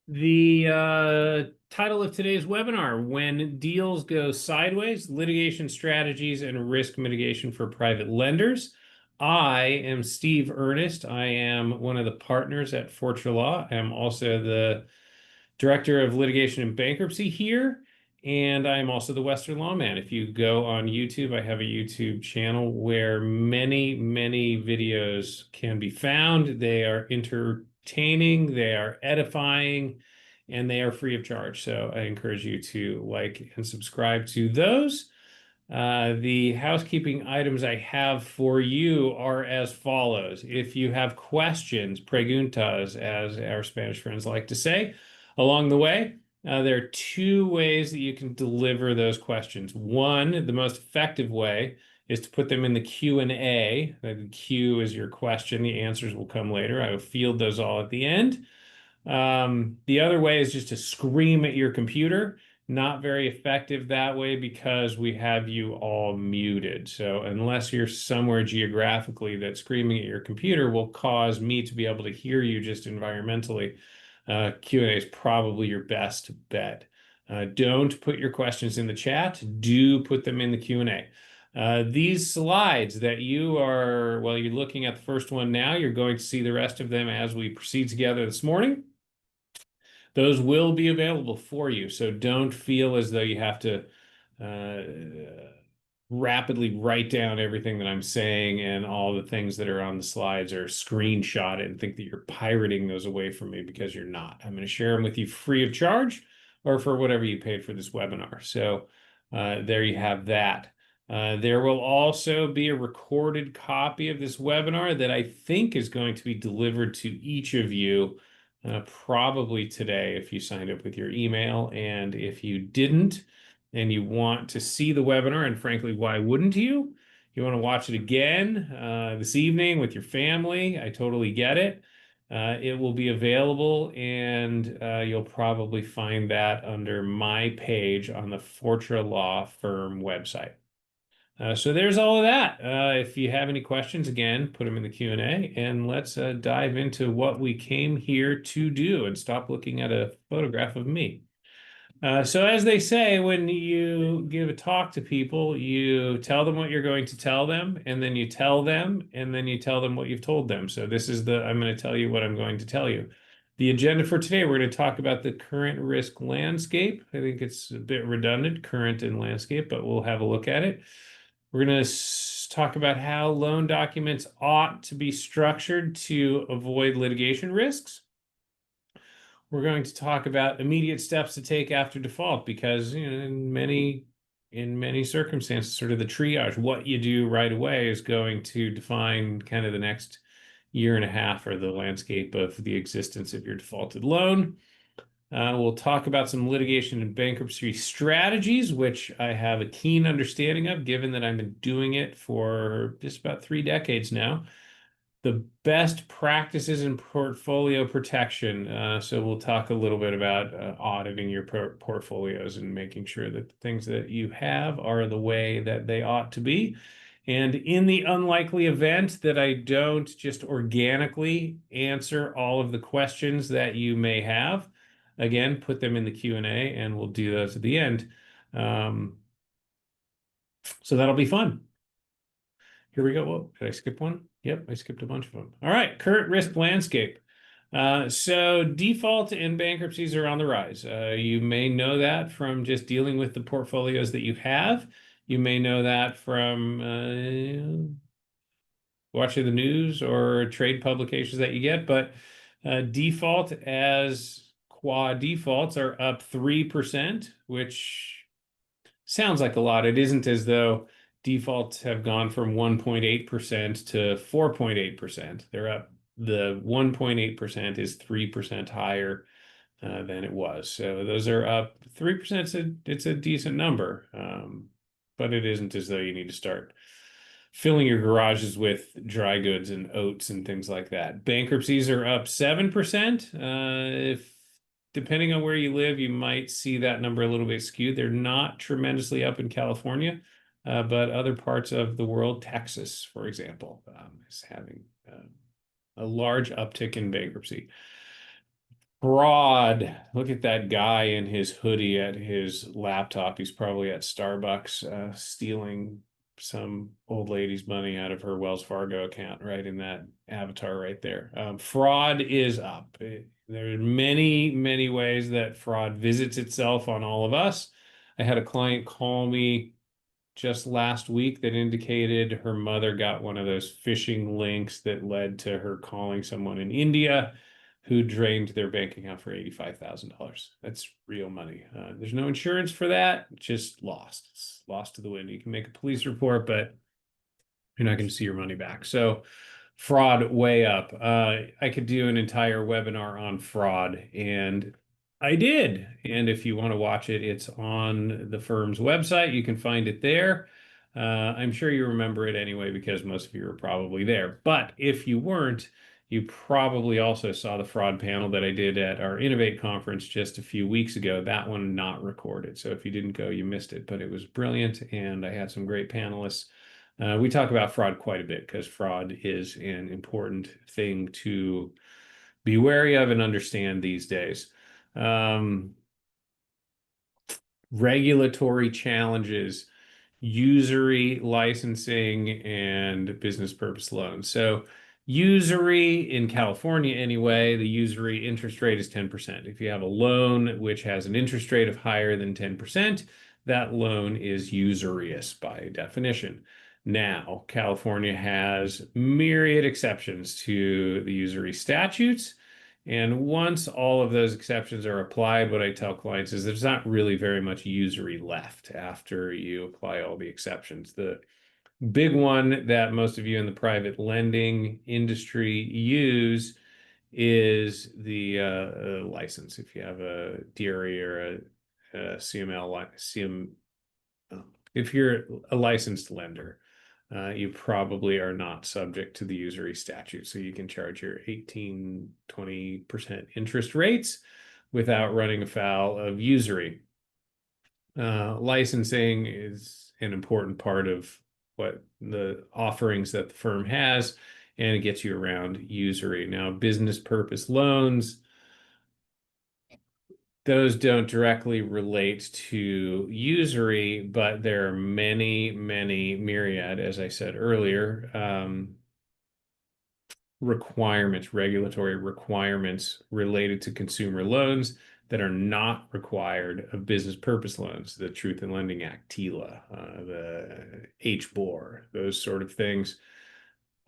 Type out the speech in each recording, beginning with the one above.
The title of today's webinar, When Deals Go Sideways, Litigation Strategies and Risk Mitigation for Private Lenders. I am Steve Ernest. I am one of the partners at Fortra Law. I am also the Director of Litigation and Bankruptcy here, and I am also the Western Lawman. If you go on YouTube, I have a YouTube channel where many videos can be found. They are entertaining, they are edifying, and they are free of charge. So I encourage you to like and subscribe to those. The housekeeping items I have for you are as follows. If you have questions, preguntas, as our Spanish friends like to say, along the way, there are two ways that you can deliver those questions. One, the most effective way is to put them in the Q&A. The Q is your question. The answers will come later. I will field those all at the end. The other way is just to scream at your computer. Not very effective that way because we have you all muted. So unless you're somewhere geographically that screaming at your computer will cause me to be able to hear you just environmentally, Q&A is probably your best bet. Don't put your questions in the chat. Do put them in the Q&A. These slides that you are, well, you're looking at the first one now. You're going to see the rest of them as we proceed together this morning. Those will be available for you. So don't feel as though you have to rapidly write down everything that I'm saying and all the things that are on the slides or screenshot it and think that you're pirating those away from me, because you're not. I'm going to share them with you free of charge or for whatever you paid for this webinar. So there you have that. There will also be a recorded copy of this webinar that I think is going to be delivered to each of you probably today if you signed up with your email. And if you didn't and you want to see the webinar, and frankly, why wouldn't you? You want to watch it again this evening with your family, I totally get it. It will be available, and you'll probably find that under my page on the Fortra Law Firm website. So there's all of that. If you have any questions, again, put them in the Q&A, and let's dive into what we came here to do and stop looking at a photograph of me. So as they say, when you give a talk to people, you tell them what you're going to tell them, and then you tell them, and then you tell them what you've told them. So this is I'm going to tell you what I'm going to tell you. The agenda for today, we're going to talk about the current risk landscape. I think it's a bit redundant, current and landscape, but we'll have a look at it. We're going to talk about how loan documents ought to be structured to avoid litigation risks. We're going to talk about immediate steps to take after default, because in many circumstances, sort of the triage, what you do right away is going to define kind of the next year and a half or the landscape of the existence of your defaulted loan. We'll talk about some litigation and bankruptcy strategies, which I have a keen understanding of, given that I've been doing it for just about 3 decades now. The best practices in portfolio protection. So we'll talk a little bit about auditing your portfolios and making sure that the things that you have are the way that they ought to be. And in the unlikely event that I don't just organically answer all of the questions that you may have, again, put them in the Q&A, and we'll do those at the end. So that'll be fun. Here we go. Whoa, did I skip one? Yep, I skipped a bunch of them. All right, current risk landscape. So default and bankruptcies are on the rise. You may know that from just dealing with the portfolios that you have. You may know that from watching the news or trade publications that you get, but default as quad defaults are up 3%, which sounds like a lot. It isn't as though defaults have gone from 1.8% to 4.8%. They're up. The 1.8% is 3% higher than it was. So those are up 3%. It's a decent number, but it isn't as though you need to start filling your garages with dry goods and oats and things like that. Bankruptcies are up 7%. If depending on where you live, you might see that number a little bit skewed. They're not tremendously up in California, but other parts of the world, Texas, for example, is having a large uptick in bankruptcy. Fraud. Look at that guy in his hoodie at his laptop. He's probably at Starbucks, stealing some old lady's money out of her Wells Fargo account, right in that avatar right there. Fraud is up. There are many, many ways that fraud visits itself on all of us. I had a client call me just last week that indicated her mother got one of those phishing links that led to her calling someone in India who drained their bank account for $85,000. That's real money. There's no insurance for that, just lost. It's lost to the wind. You can make a police report, but you're not going to see your money back. So fraud way up. I could do an entire webinar on fraud, and I did. And if you want to watch it, it's on the firm's website. You can find it there. I'm sure you remember it anyway because most of you are probably there. But if you weren't, you probably also saw the fraud panel that I did at our Innovate conference just a few weeks ago. That one not recorded. So if you didn't go, you missed it. But it was brilliant, and I had some great panelists. We talk about fraud quite a bit because fraud is an important thing to be wary of and understand these days. Regulatory challenges, usury licensing, and business purpose loans. So usury in California anyway, the usury interest rate is 10%. If you have a loan which has an interest rate of higher than 10%, that loan is usurious by definition. Now, California has myriad exceptions to the usury statutes. And once all of those exceptions are applied, what I tell clients is there's not really very much usury left after you apply all the exceptions. The big one that most of you in the private lending industry use is the license. If you have a DRE or a CML, if you're a licensed lender, you probably are not subject to the usury statute. So you can charge your 18, 20% interest rates without running afoul of usury. Licensing is an important part of what the offerings that the firm has, and it gets you around usury. Now, business purpose loans, those don't directly relate to usury, but there are many, many myriad, as I said earlier, requirements, regulatory requirements related to consumer loans that are not required of business purpose loans, the Truth in Lending Act, TILA, the HBOR, those sort of things,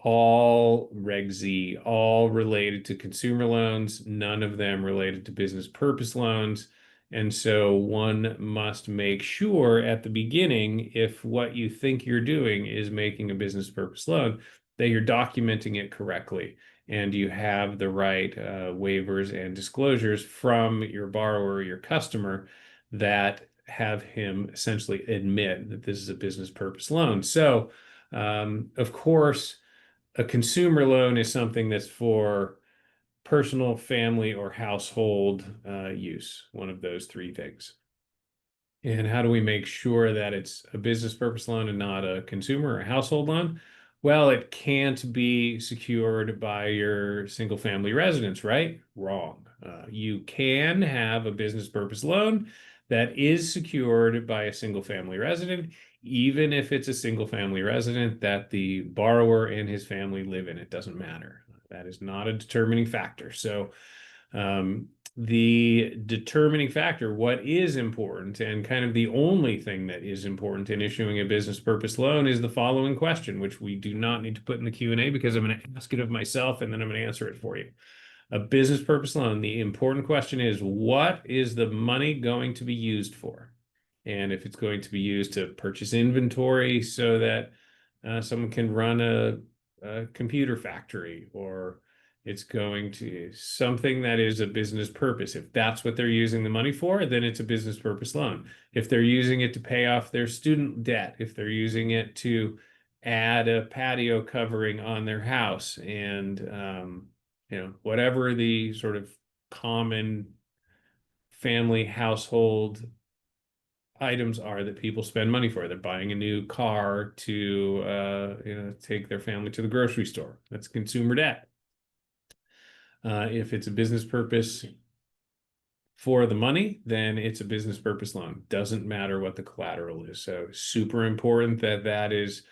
all Reg Z, all related to consumer loans, none of them related to business purpose loans. And so one must make sure at the beginning, if what you think you're doing is making a business purpose loan, that you're documenting it correctly and you have the right waivers and disclosures from your borrower or your customer that have him essentially admit that this is a business purpose loan. So, of course, a consumer loan is something that's for personal, family, or household use, one of those three things. And how do we make sure that it's a business purpose loan and not a consumer or household loan? Well, it can't be secured by your single family residence, right? Wrong. You can have a business purpose loan that is secured by a single family resident, even if it's a single family resident that the borrower and his family live in. It doesn't matter. That is not a determining factor. So, the determining factor, what is important, and kind of the only thing that is important in issuing a business purpose loan is the following question, which we do not need to put in the Q&A because I'm going to ask it of myself and then I'm going to answer it for you. A business purpose loan, the important question is, what is the money going to be used for? And if it's going to be used to purchase inventory so that someone can run a computer factory, or it's going to something that is a business purpose. If that's what they're using the money for, then it's a business purpose loan. If they're using it to pay off their student debt, if they're using it to add a patio covering on their house, and whatever the sort of common family household items are that people spend money for. They're buying a new car to take their family to the grocery store. That's consumer debt. If it's a business purpose for the money, then it's a business purpose loan. Doesn't matter what the collateral is. So super important that that is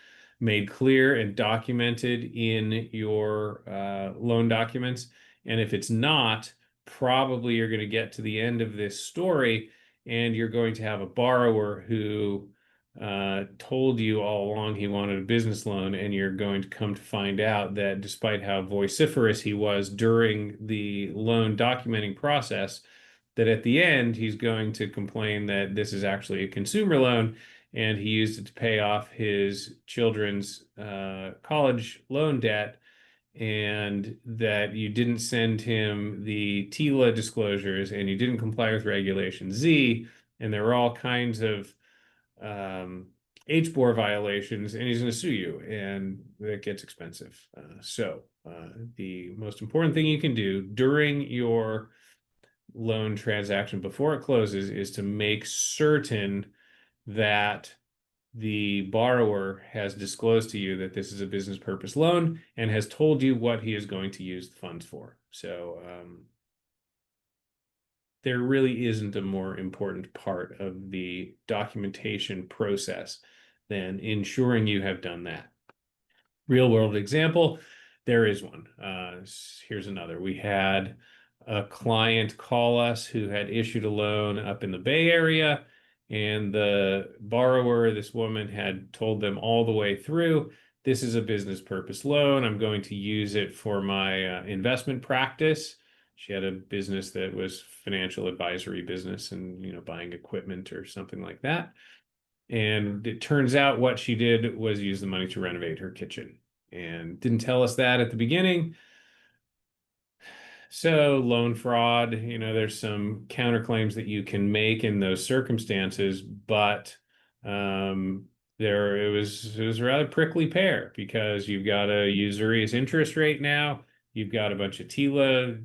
made clear and documented in your loan documents. And if it's not, probably you're going to get to the end of this story and you're going to have a borrower who told you all along he wanted a business loan, and you're going to come to find out that despite how vociferous he was during the loan documenting process, that at the end he's going to complain that this is actually a consumer loan and he used it to pay off his children's college loan debt, and that you didn't send him the TILA disclosures and you didn't comply with Regulation Z, and there were all kinds of HBOR violations, and he's going to sue you, and that gets expensive. The most important thing you can do during your loan transaction before it closes is to make certain that the borrower has disclosed to you that this is a business purpose loan and has told you what he is going to use the funds for. So there really isn't a more important part of the documentation process than ensuring you have done that. Real world example, there is one. Here's another. We had a client call us who had issued a loan up in the Bay Area, and the borrower, this woman, had told them all the way through, this is a business purpose loan. I'm going to use it for my investment practice. She had a business that was financial advisory business and, buying equipment or something like that. And it turns out what she did was use the money to renovate her kitchen, and didn't tell us that at the beginning. So loan fraud, there's some counterclaims that you can make in those circumstances, but it was a rather prickly pear, because you've got a usurious interest rate now, you've got a bunch of TILA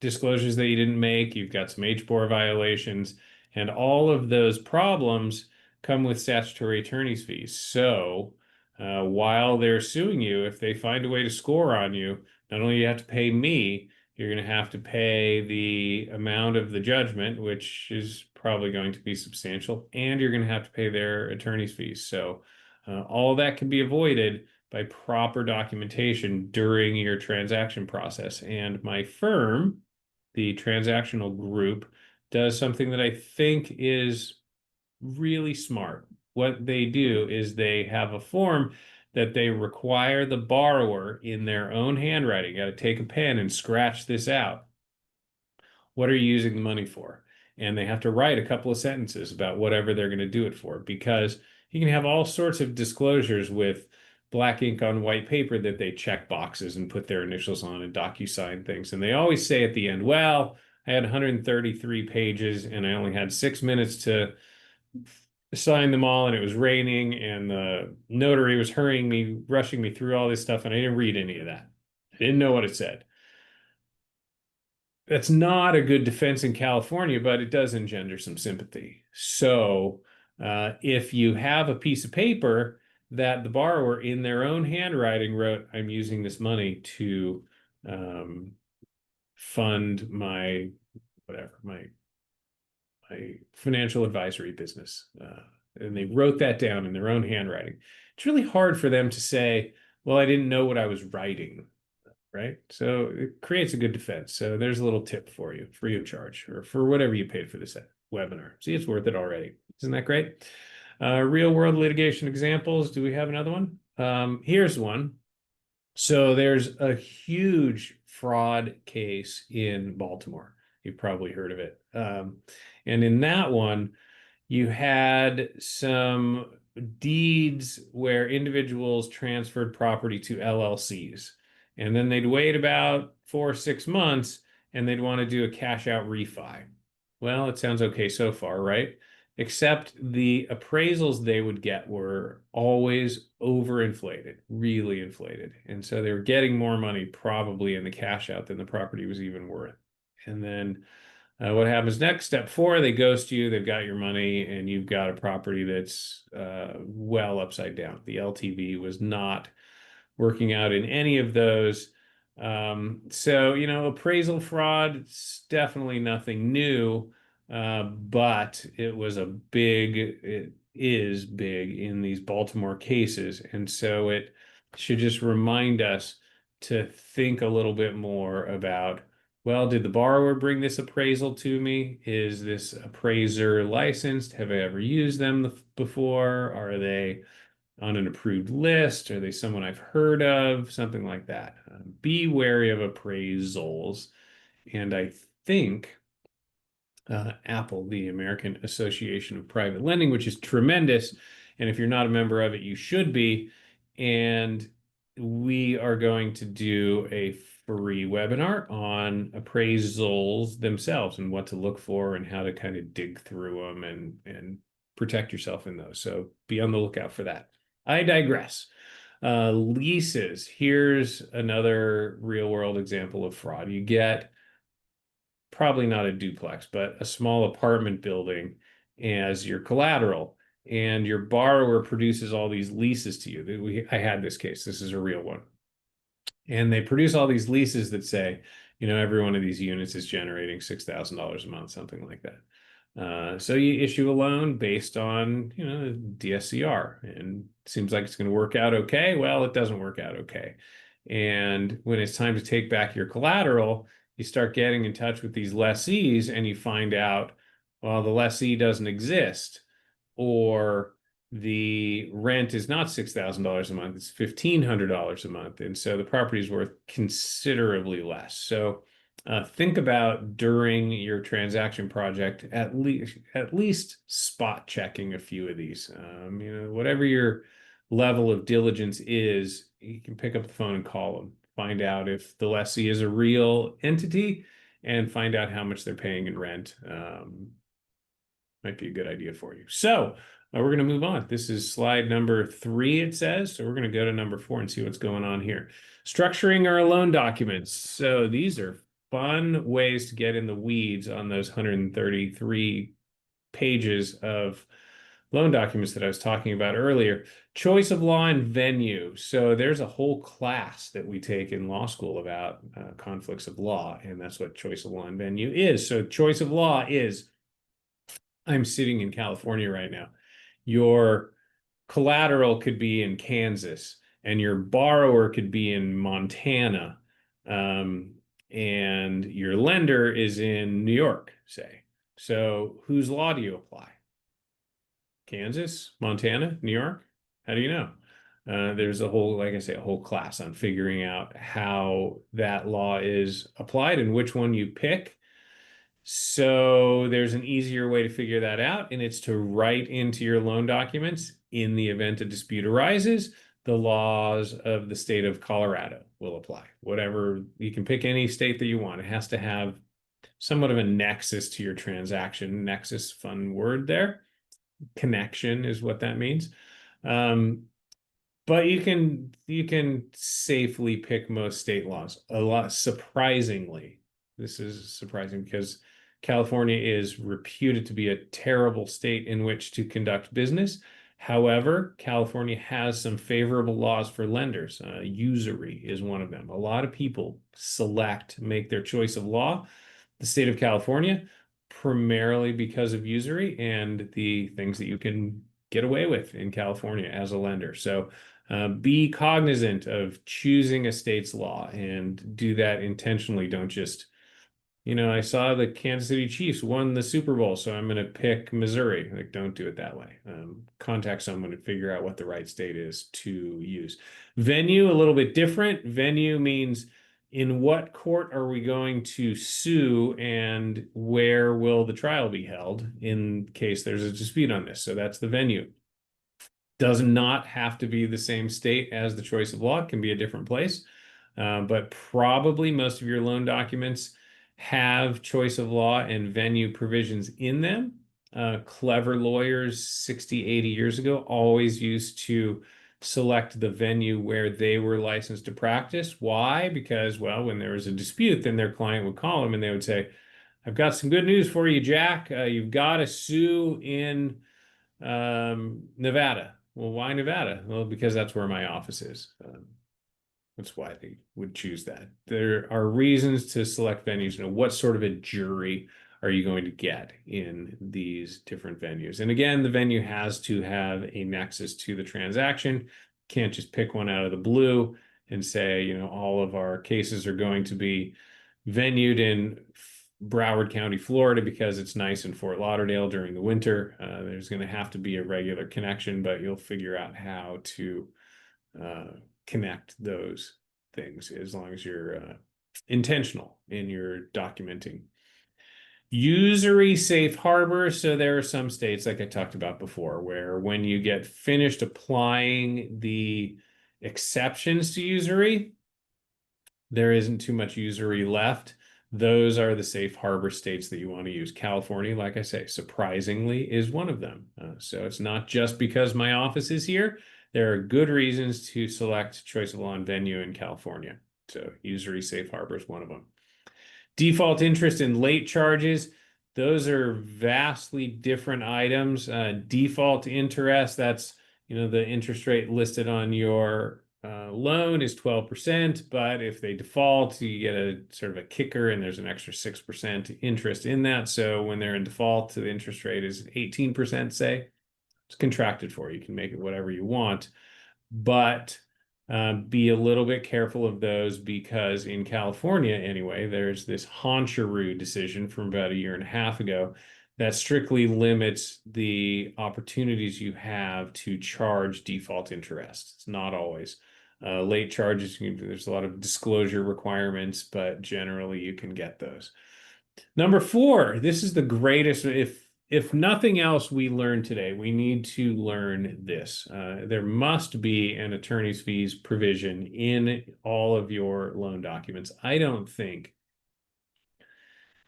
disclosures that you didn't make, you've got some HBOR violations, and all of those problems come with statutory attorney's fees. So while they're suing you, if they find a way to score on you, not only do you have to pay me, you're going to have to pay the amount of the judgment, which is probably going to be substantial, and you're going to have to pay their attorney's fees. So all that can be avoided by proper documentation during your transaction process. And my firm, the transactional group, does something that I think is really smart. What they do is they have a form that they require the borrower in their own handwriting. You got to take a pen and scratch this out. What are you using the money for? And they have to write a couple of sentences about whatever they're going to do it for, because you can have all sorts of disclosures with black ink on white paper that they check boxes and put their initials on and DocuSign things. And they always say at the end, well, I had 133 pages and I only had 6 minutes to sign them all, and it was raining, and the notary was rushing me through all this stuff, and I didn't read any of that. I didn't know what it said. That's not a good defense in California, but it does engender some sympathy. So if you have a piece of paper that the borrower in their own handwriting wrote, I'm using this money to fund my financial advisory business, and they wrote that down in their own handwriting, it's really hard for them to say, well, I didn't know what I was writing. Right? So it creates a good defense. So there's a little tip for you, free of charge, or for whatever you paid for this webinar. See, it's worth it already. Isn't that great? Real world litigation examples. Do we have another one? Here's one. So there's a huge fraud case in Baltimore. You've probably heard of it. And in that one, you had some deeds where individuals transferred property to LLCs. And then they'd wait about 4 or 6 months and they'd want to do a cash out refi. Well, it sounds okay so far, right? Except the appraisals they would get were always overinflated, really inflated. And so they were getting more money probably in the cash out than the property was even worth. And then what happens next? Step 4, they ghost you, they've got your money, and you've got a property that's well upside down. The LTV was not working out in any of those. So, appraisal fraud, it's definitely nothing new, but it is big in these Baltimore cases. And so it should just remind us to think a little bit more about, well, did the borrower bring this appraisal to me? Is this appraiser licensed? Have I ever used them before? Are they on an approved list? Are they someone I've heard of? Something like that. Be wary of appraisals. And I think Apple, the American Association of Private Lending, which is tremendous. And if you're not a member of it, you should be. And we are going to do a free webinar on appraisals themselves and what to look for and how to kind of dig through them and protect yourself in those. So be on the lookout for that. I digress. Leases. Here's another real world example of fraud. You get probably not a duplex, but a small apartment building as your collateral, and your borrower produces all these leases to you. I had this case. This is a real one. And they produce all these leases that say, every one of these units is generating $6,000 a month, something like that. So you issue a loan based on, DSCR, and it seems like it's going to work out okay. Well, it doesn't work out okay. And when it's time to take back your collateral, you start getting in touch with these lessees and you find out, well, the lessee doesn't exist, or the rent is not $6,000 a month, it's $1,500 a month. And so the property is worth considerably less. So think about during your transaction project, at least spot checking a few of these. Whatever your level of diligence is, you can pick up the phone and call them, find out if the lessee is a real entity, and find out how much they're paying in rent. Might be a good idea for you. So we're going to move on. This is slide number 3, it says. So we're going to go to number 4 and see what's going on here. Structuring our loan documents. So these are fun ways to get in the weeds on those 133 pages of loan documents that I was talking about earlier. Choice of law and venue. So there's a whole class that we take in law school about conflicts of law, and that's what choice of law and venue is. So choice of law is, I'm sitting in California right now. Your collateral could be in Kansas, and your borrower could be in Montana, and your lender is in New York, say. So whose law do you apply? Kansas, Montana, New York? How do you know? There's a whole, like I say, a whole class on figuring out how that law is applied and which one you pick. So there's an easier way to figure that out, and it's to write into your loan documents, in the event a dispute arises, the laws of the state of Colorado will apply. Whatever, you can pick any state that you want. It has to have somewhat of a nexus to your transaction. Nexus, fun word there. Connection is what that means. But you can safely pick most state laws. A lot, surprisingly. This is surprising because California is reputed to be a terrible state in which to conduct business. However, California has some favorable laws for lenders. Usury is one of them. A lot of people make their choice of law, the state of California, primarily because of usury and the things that you can get away with in California as a lender. So be cognizant of choosing a state's law and do that intentionally. Don't just, I saw the Kansas City Chiefs won the Super Bowl, so I'm going to pick Missouri. Like, don't do it that way. Contact someone and figure out what the right state is to use. Venue, a little bit different. Venue means, in what court are we going to sue and where will the trial be held in case there's a dispute on this? So that's the venue. Does not have to be the same state as the choice of law. It can be a different place. But probably most of your loan documents have choice of law and venue provisions in them. Clever lawyers 60, 80 years ago always used to select the venue where they were licensed to practice. Why? Because, well, when there was a dispute, then their client would call them and they would say, I've got some good news for you, Jack. You've got to sue in Nevada. Well, why Nevada? Well, because that's where my office is. That's why they would choose that. There are reasons to select venues. You know, what sort of a jury are you going to get in these different venues? And again, the venue has to have a nexus to the transaction. Can't just pick one out of the blue and say, you know, all of our cases are going to be venued in Broward County, Florida, because it's nice in Fort Lauderdale during the winter. There's going to have to be a regular connection, but you'll figure out how to uh, connect those things as long as you're intentional in your documenting. Usury safe harbor. So there are some states, like I talked about before, where when you get finished applying the exceptions to usury, there isn't too much usury left. Those are the safe harbor states that you want to use. California, like I say, surprisingly is one of them. So it's not just because my office is here. There are good reasons to select choice of law and venue in California. So usury safe harbor is one of them. Default interest and late charges. Those are vastly different items. Default interest, that's, you know, the interest rate listed on your loan is 12%, but if they default, you get a sort of a kicker and there's an extra 6% interest in that. So when they're in default, the interest rate is 18%, say. It's contracted for. You can make it whatever you want, but be a little bit careful of those, because in California, anyway, there's this Honcharu decision from about a year and a half ago that strictly limits the opportunities you have to charge default interest. It's not always. Late charges, there's a lot of disclosure requirements, but generally you can get those. Number 4, this is the greatest. If nothing else we learned today, we need to learn this. There must be an attorney's fees provision in all of your loan documents. I don't think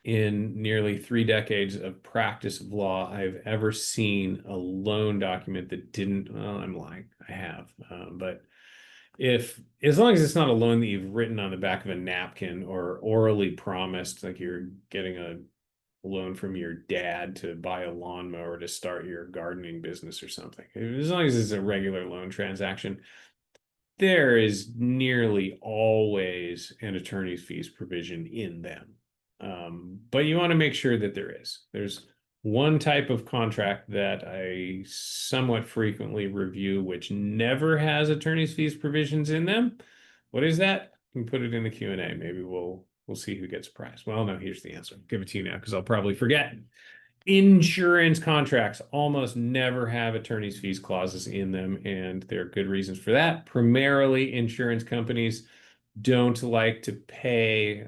in nearly 3 decades of practice of law, I've ever seen a loan document that didn't, well, I'm lying, I have. But as long as it's not a loan that you've written on the back of a napkin or orally promised, like you're getting a loan from your dad to buy a lawnmower to start your gardening business or something. As long as it's a regular loan transaction, there is nearly always an attorney's fees provision in them. But you want to make sure that there is. There's one type of contract that I somewhat frequently review, which never has attorney's fees provisions in them. What is that? You can put it in the Q&A. Maybe we'll see who gets prized. Well, no, here's the answer. I'll give it to you now because I'll probably forget. Insurance contracts almost never have attorney's fees clauses in them, and there are good reasons for that. Primarily, insurance companies don't like to pay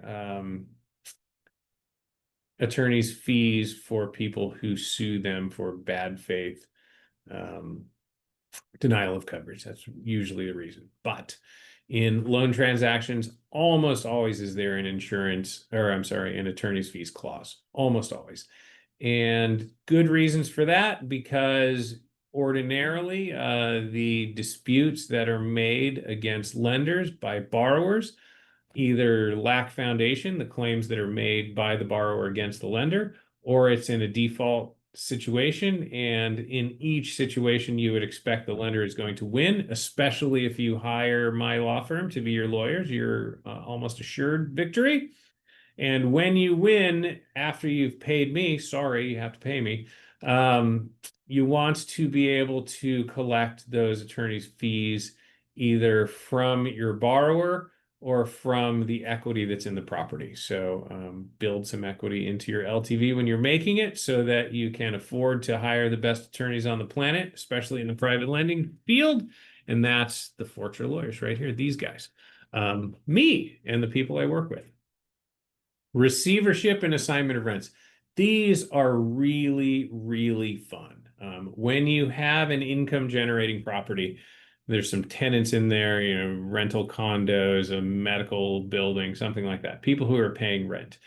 attorney's fees for people who sue them for bad faith denial of coverage. That's usually the reason. But in loan transactions, almost always is there an an attorney's fees clause. Almost always. And good reasons for that, because ordinarily the disputes that are made against lenders by borrowers either lack foundation, the claims that are made by the borrower against the lender, or it's in a default situation. And in each situation, you would expect the lender is going to win, especially if you hire my law firm to be your lawyers. You're almost assured victory. And when you win, after you've paid me, sorry, you have to pay me, you want to be able to collect those attorney's fees either from your borrower or from the equity that's in the property. So build some equity into your LTV when you're making it so that you can afford to hire the best attorneys on the planet, especially in the private lending field. And that's the Fortra lawyers right here, these guys. Me and the people I work with. Receivership and assignment of rents. These are really, really fun. When you have an income generating property, there's some tenants in there, you know, rental condos, a medical building, something like that, people who are paying rent.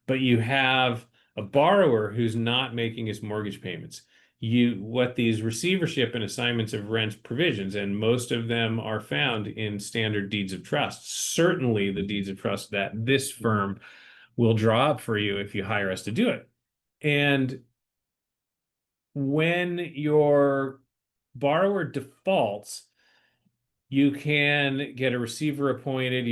But you have a borrower who's not making his mortgage payments. What these receivership and assignments of rent provisions, and most of them are found in standard deeds of trust, certainly the deeds of trust that this firm will draw up for you if you hire us to do it. And when your borrower defaults, You can get a receiver appointed.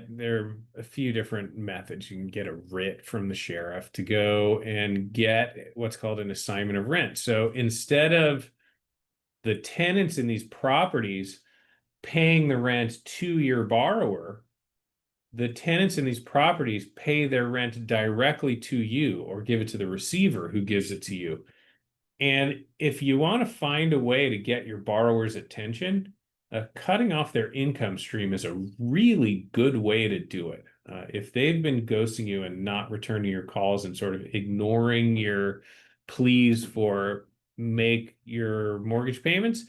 There are a few different methods. You can get a writ from the sheriff to go and get what's called an assignment of rent. So instead of the tenants in these properties paying the rent to your borrower, the tenants in these properties pay their rent directly to you or give it to the receiver who gives it to you. And if you want to find a way to get your borrower's attention, cutting off their income stream is a really good way to do it. If they've been ghosting you and not returning your calls and sort of ignoring your pleas for make your mortgage payments,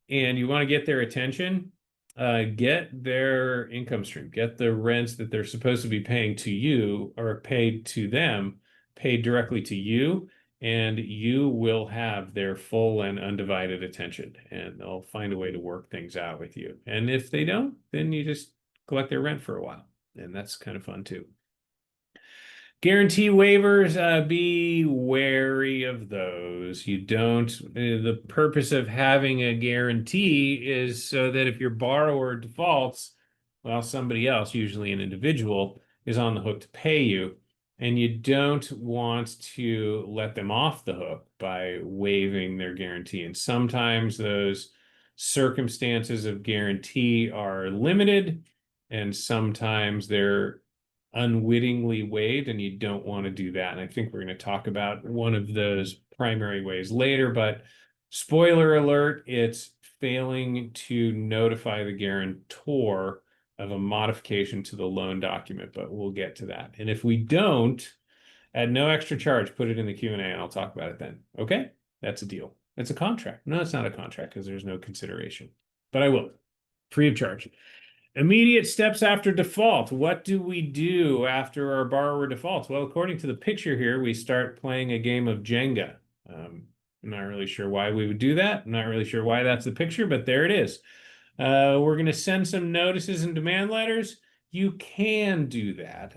and you want to get their attention, get their income stream, get the rents that they're supposed to be paying to you or paid to them, paid directly to you, and you will have their full and undivided attention, and they'll find a way to work things out with you. And if they don't, then you just collect their rent for a while, and that's kind of fun too. Guarantee waivers, be wary of those. You don't, the purpose of having a guarantee is so that if your borrower defaults, well, somebody else, usually an individual, is on the hook to pay you. And you don't want to let them off the hook by waiving their guarantee. And sometimes those circumstances of guarantee are limited, and sometimes they're unwittingly waived, and you don't want to do that. And I think we're going to talk about one of those primary ways later, but spoiler alert, it's failing to notify the guarantor of a modification to the loan document, but we'll get to that. And if we don't, at no extra charge, put it in the Q&A and I'll talk about it then. Okay? That's a deal. It's a contract. No, it's not a contract because there's no consideration, but I will, free of charge. Immediate steps after default. What do we do after our borrower defaults? Well, according to the picture here, we start playing a game of Jenga. I'm not really sure why we would do that. I'm not really sure why that's the picture, but there it is. We're going to send some notices and demand letters. You can do that.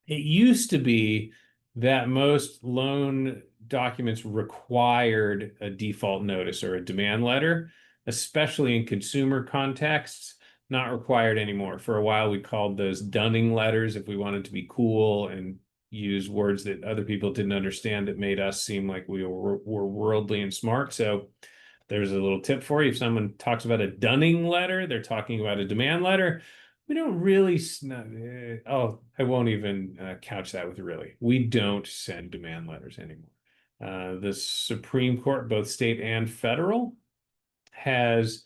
It used to be that most loan documents required a default notice or a demand letter, especially in consumer contexts. Not required anymore. For a while, we called those dunning letters if we wanted to be cool and use words that other people didn't understand that made us seem like we were worldly and smart. So there's a little tip for you. If someone talks about a dunning letter, they're talking about a demand letter. We don't really, I won't even couch that with really. We don't send demand letters anymore. The Supreme Court, both state and federal, has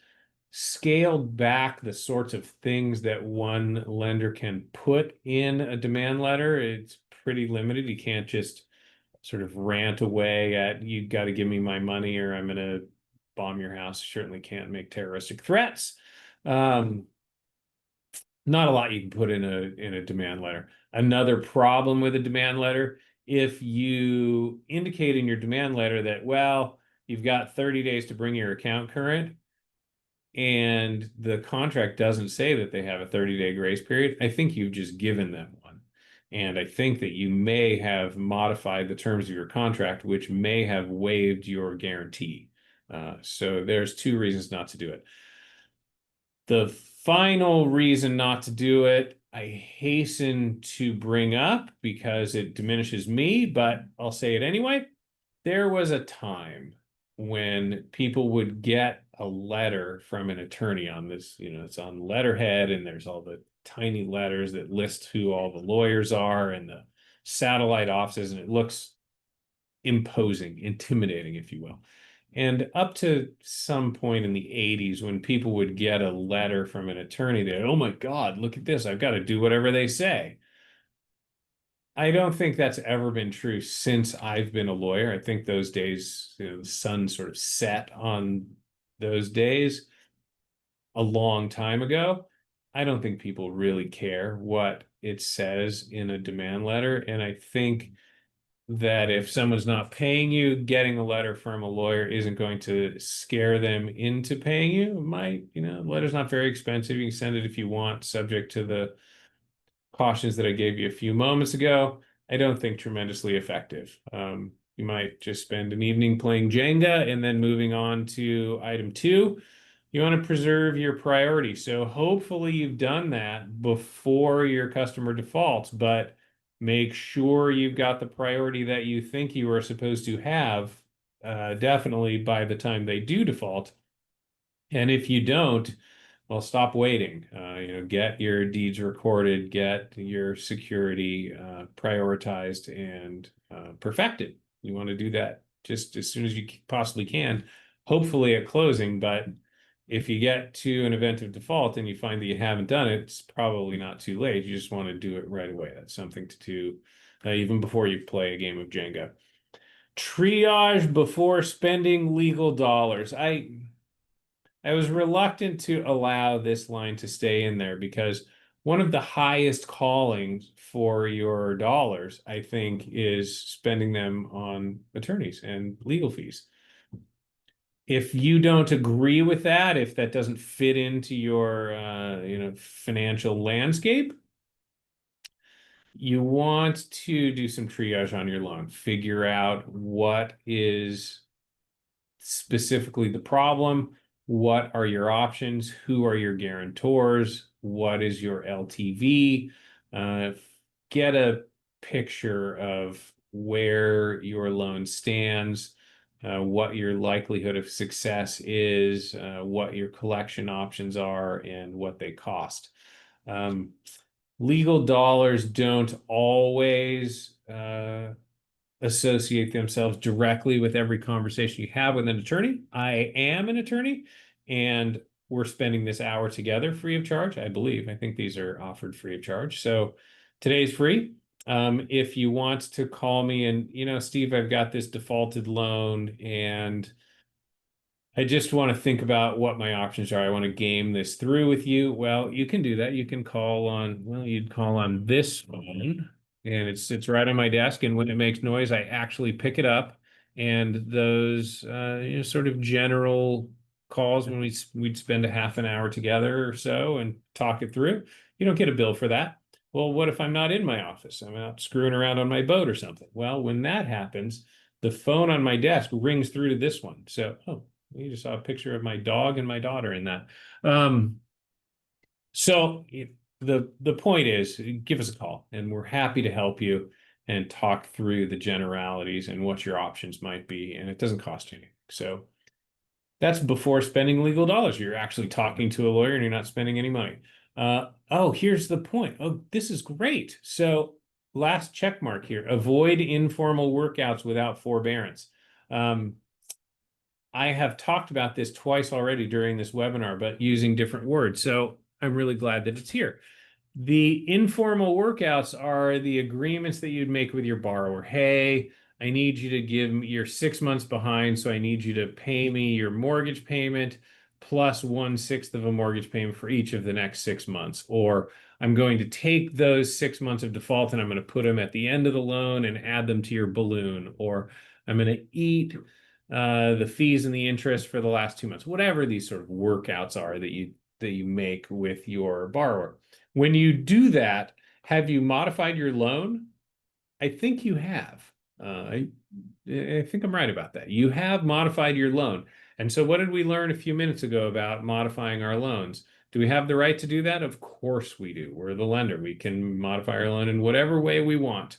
scaled back the sorts of things that one lender can put in a demand letter. It's pretty limited. You can't just sort of rant away at, you got to give me my money or I'm going to bomb your house. Certainly can't make terroristic threats. Not a lot you can put in a demand letter. Another problem with a demand letter, if you indicate in your demand letter that, well, you've got 30 days to bring your account current, and the contract doesn't say that they have a 30-day grace period, I think you've just given them one. And I think that you may have modified the terms of your contract, which may have waived your guarantee. So there's two reasons not to do it. The final reason not to do it, I hasten to bring up because it diminishes me, but I'll say it anyway. There was a time when people would get a letter from an attorney on this, it's on letterhead and there's all the tiny letters that list who all the lawyers are and the satellite offices, and it looks imposing, intimidating, if you will. And up to some point in the 80s, when people would get a letter from an attorney, they'd, oh my God, look at this, I've got to do whatever they say. I don't think that's ever been true since I've been a lawyer. I think those days, the sun sort of set on those days a long time ago. I don't think people really care what it says in a demand letter. And I think that if someone's not paying you, getting a letter from a lawyer isn't going to scare them into paying you. It might, the letter's not very expensive. You can send it if you want, subject to the cautions that I gave you a few moments ago. I don't think tremendously effective. You might just spend an evening playing Jenga and then moving on to item 2. You want to preserve your priority. So hopefully you've done that before your customer defaults, but make sure you've got the priority that you think you are supposed to have, definitely by the time they do default. And if you don't, well, stop waiting. Get your deeds recorded, get your security prioritized and perfected. You want to do that just as soon as you possibly can, hopefully at closing. But if you get to an event of default and you find that you haven't done it, it's probably not too late. You just want to do it right away. That's something to do even before you play a game of Jenga. Triage before spending legal dollars. I was reluctant to allow this line to stay in there because one of the highest callings for your dollars, I think, is spending them on attorneys and legal fees. If you don't agree with that, if that doesn't fit into your financial landscape, you want to do some triage on your loan. Figure out what is specifically the problem. What are your options? Who are your guarantors? What is your LTV? Get a picture of where your loan stands, what your likelihood of success is, what your collection options are, and what they cost. Legal dollars don't always associate themselves directly with every conversation you have with an attorney. I am an attorney, and we're spending this hour together free of charge, I believe. I think these are offered free of charge. So today's free. If you want to call me and, Steve, I've got this defaulted loan and I just want to think about what my options are. I want to game this through with you. Well, you can do that. You can you'd call on this phone and it sits right on my desk. And when it makes noise, I actually pick it up. And those, sort of general calls when we'd spend a half an hour together or so and talk it through, you don't get a bill for that. Well, what if I'm not in my office? I'm out screwing around on my boat or something. Well, when that happens, the phone on my desk rings through to this one. So, you just saw a picture of my dog and my daughter in that. So the point is, give us a call, and we're happy to help you and talk through the generalities and what your options might be, and it doesn't cost you anything. So that's before spending legal dollars. You're actually talking to a lawyer, and you're not spending any money. Here's the point. Oh, this is great. So last check mark here: avoid informal workouts without forbearance. I have talked about this twice already during this webinar, but using different words. So I'm really glad that it's here. The informal workouts are the agreements that you'd make with your borrower. Hey, I need you to give me, you're 6 months behind, so I need you to pay me your mortgage payment plus 1/6 of a mortgage payment for each of the next 6 months. Or I'm going to take those 6 months of default and I'm going to put them at the end of the loan and add them to your balloon. Or I'm going to eat the fees and the interest for the last 2 months. Whatever these sort of workouts are that you make with your borrower. When you do that, have you modified your loan? I think you have. I think I'm right about that. You have modified your loan. And so what did we learn a few minutes ago about modifying our loans? Do we have the right to do that? Of course we do. We're the lender. We can modify our loan in whatever way we want.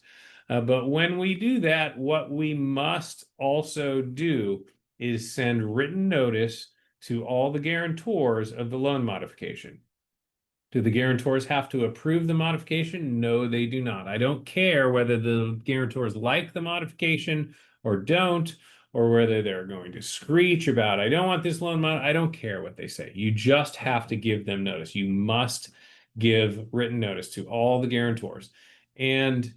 But when we do that, what we must also do is send written notice to all the guarantors of the loan modification. Do the guarantors have to approve the modification? No, they do not. I don't care whether the guarantors like the modification or don't, or whether they're going to screech about, I don't want this loan. I don't care what they say. You just have to give them notice. You must give written notice to all the guarantors. And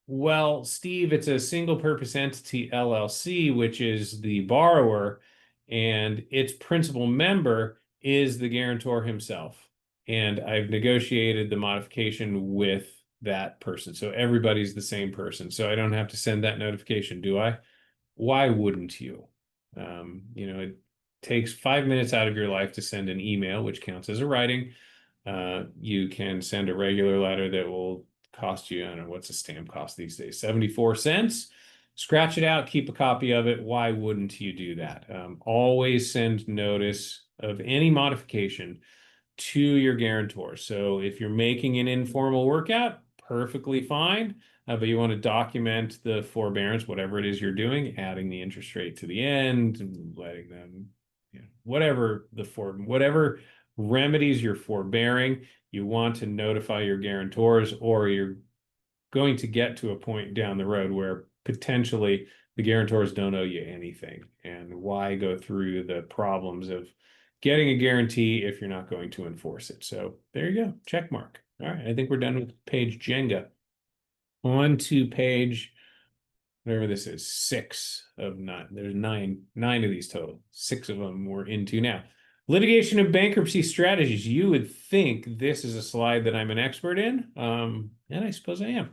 well, Steve, it's a single purpose entity LLC, which is the borrower, and its principal member is the guarantor himself. And I've negotiated the modification with that person. So everybody's the same person. So I don't have to send that notification, do I? Why wouldn't you? It takes 5 minutes out of your life to send an email, which counts as a writing. You can send a regular letter that will cost you, I don't know, what's a stamp cost these days? 74 cents. Scratch it out, keep a copy of it. Why wouldn't you do that? Always send notice of any modification to your guarantor. So if you're making an informal workout, perfectly fine. But you want to document the forbearance, whatever it is you're doing, adding the interest rate to the end, letting them, whatever remedies you're forbearing, you want to notify your guarantors, or you're going to get to a point down the road where potentially the guarantors don't owe you anything. And why go through the problems of getting a guarantee if you're not going to enforce it? So there you go, check mark. All right, I think we're done with page Jenga. On to page, whatever this is, 6 of 9. There's nine of these total. 6 of them we're into now. Litigation and bankruptcy strategies. You would think this is a slide that I'm an expert in, and I suppose I am.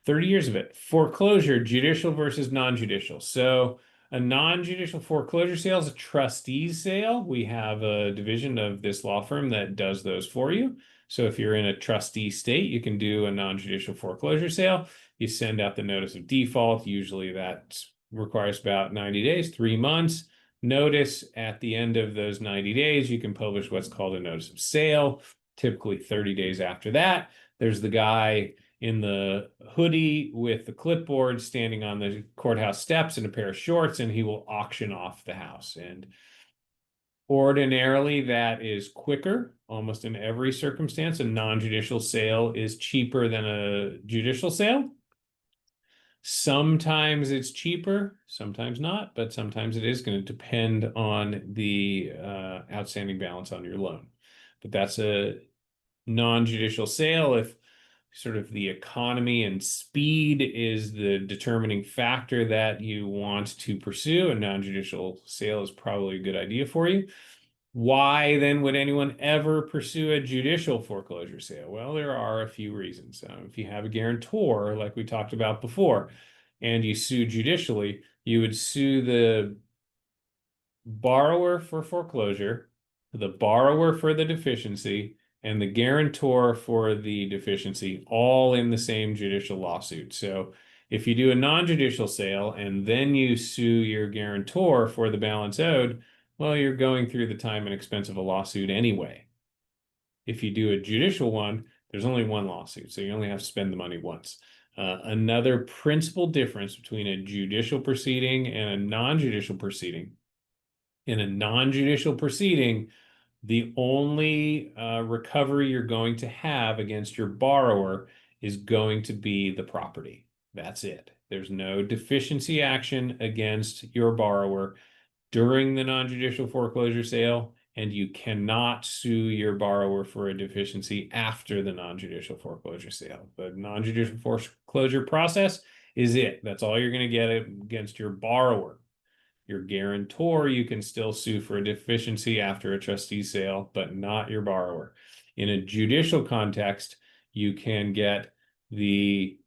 30 years of it. Foreclosure, judicial versus non-judicial. So a non-judicial foreclosure sale is a trustee's sale. We have a division of this law firm that does those for you. So if you're in a trustee state, you can do a non-judicial foreclosure sale. You send out the notice of default. Usually that requires about 90 days, 3 months. Notice at the end of those 90 days, you can publish what's called a notice of sale. Typically 30 days after that, there's the guy in the hoodie with the clipboard standing on the courthouse steps in a pair of shorts, and he will auction off the house. And ordinarily that is quicker, almost in every circumstance. A non-judicial sale is cheaper than a judicial sale. Sometimes it's cheaper, sometimes not, but sometimes it is going to depend on the outstanding balance on your loan. But that's a non-judicial sale if sort of the economy and speed is the determining factor that you want to pursue. A non-judicial sale is probably a good idea for you. Why then would anyone ever pursue a judicial foreclosure sale? Well, there are a few reasons. If you have a guarantor, like we talked about before, and you sue judicially, you would sue the borrower for foreclosure, the borrower for the deficiency, and the guarantor for the deficiency, all in the same judicial lawsuit. So if you do a non-judicial sale and then you sue your guarantor for the balance owed, well, you're going through the time and expense of a lawsuit anyway. If you do a judicial one, there's only one lawsuit, so you only have to spend the money once. Another principal difference between a judicial proceeding and a non-judicial proceeding. In a non-judicial proceeding, the only recovery you're going to have against your borrower is going to be the property. That's it. There's no deficiency action against your borrower during the non-judicial foreclosure sale, and you cannot sue your borrower for a deficiency after the non-judicial foreclosure sale. The non-judicial foreclosure process is it. That's all you're going to get against your borrower. Your guarantor, you can still sue for a deficiency after a trustee sale, but not your borrower. In a judicial context, you can get the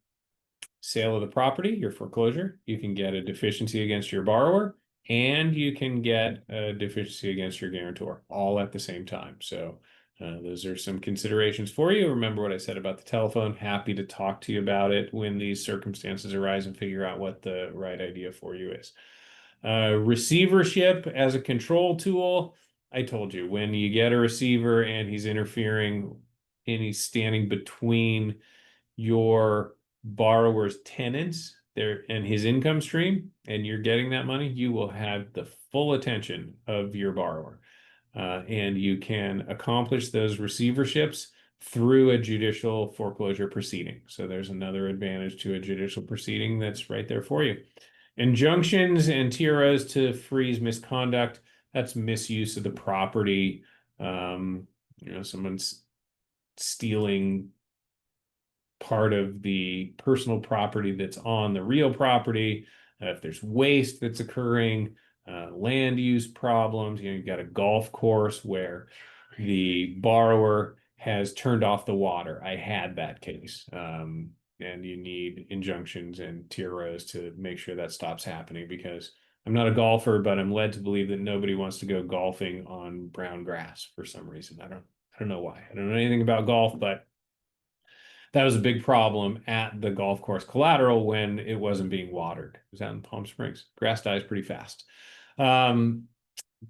sale of the property, your foreclosure. You can get a deficiency against your borrower, and you can get a deficiency against your guarantor, all at the same time. So those are some considerations for you. Remember what I said about the telephone. Happy to talk to you about it when these circumstances arise and figure out what the right idea for you is. Receivership as a control tool. I told you, when you get a receiver and he's interfering and he's standing between your borrower's tenants there and his income stream, and you're getting that money, you will have the full attention of your borrower. And you can accomplish those receiverships through a judicial foreclosure proceeding. So there's another advantage to a judicial proceeding that's right there for you. Injunctions and TROs to freeze misconduct. That's misuse of the property. Someone's stealing part of the personal property that's on the real property. If there's waste that's occurring, land use problems, you've got a golf course where the borrower has turned off the water. I had that case. And you need injunctions and TROs to make sure that stops happening, because I'm not a golfer, but I'm led to believe that nobody wants to go golfing on brown grass for some reason. I don't know why. I don't know anything about golf, but that was a big problem at the golf course collateral when it wasn't being watered. It was out in Palm Springs. Grass dies pretty fast.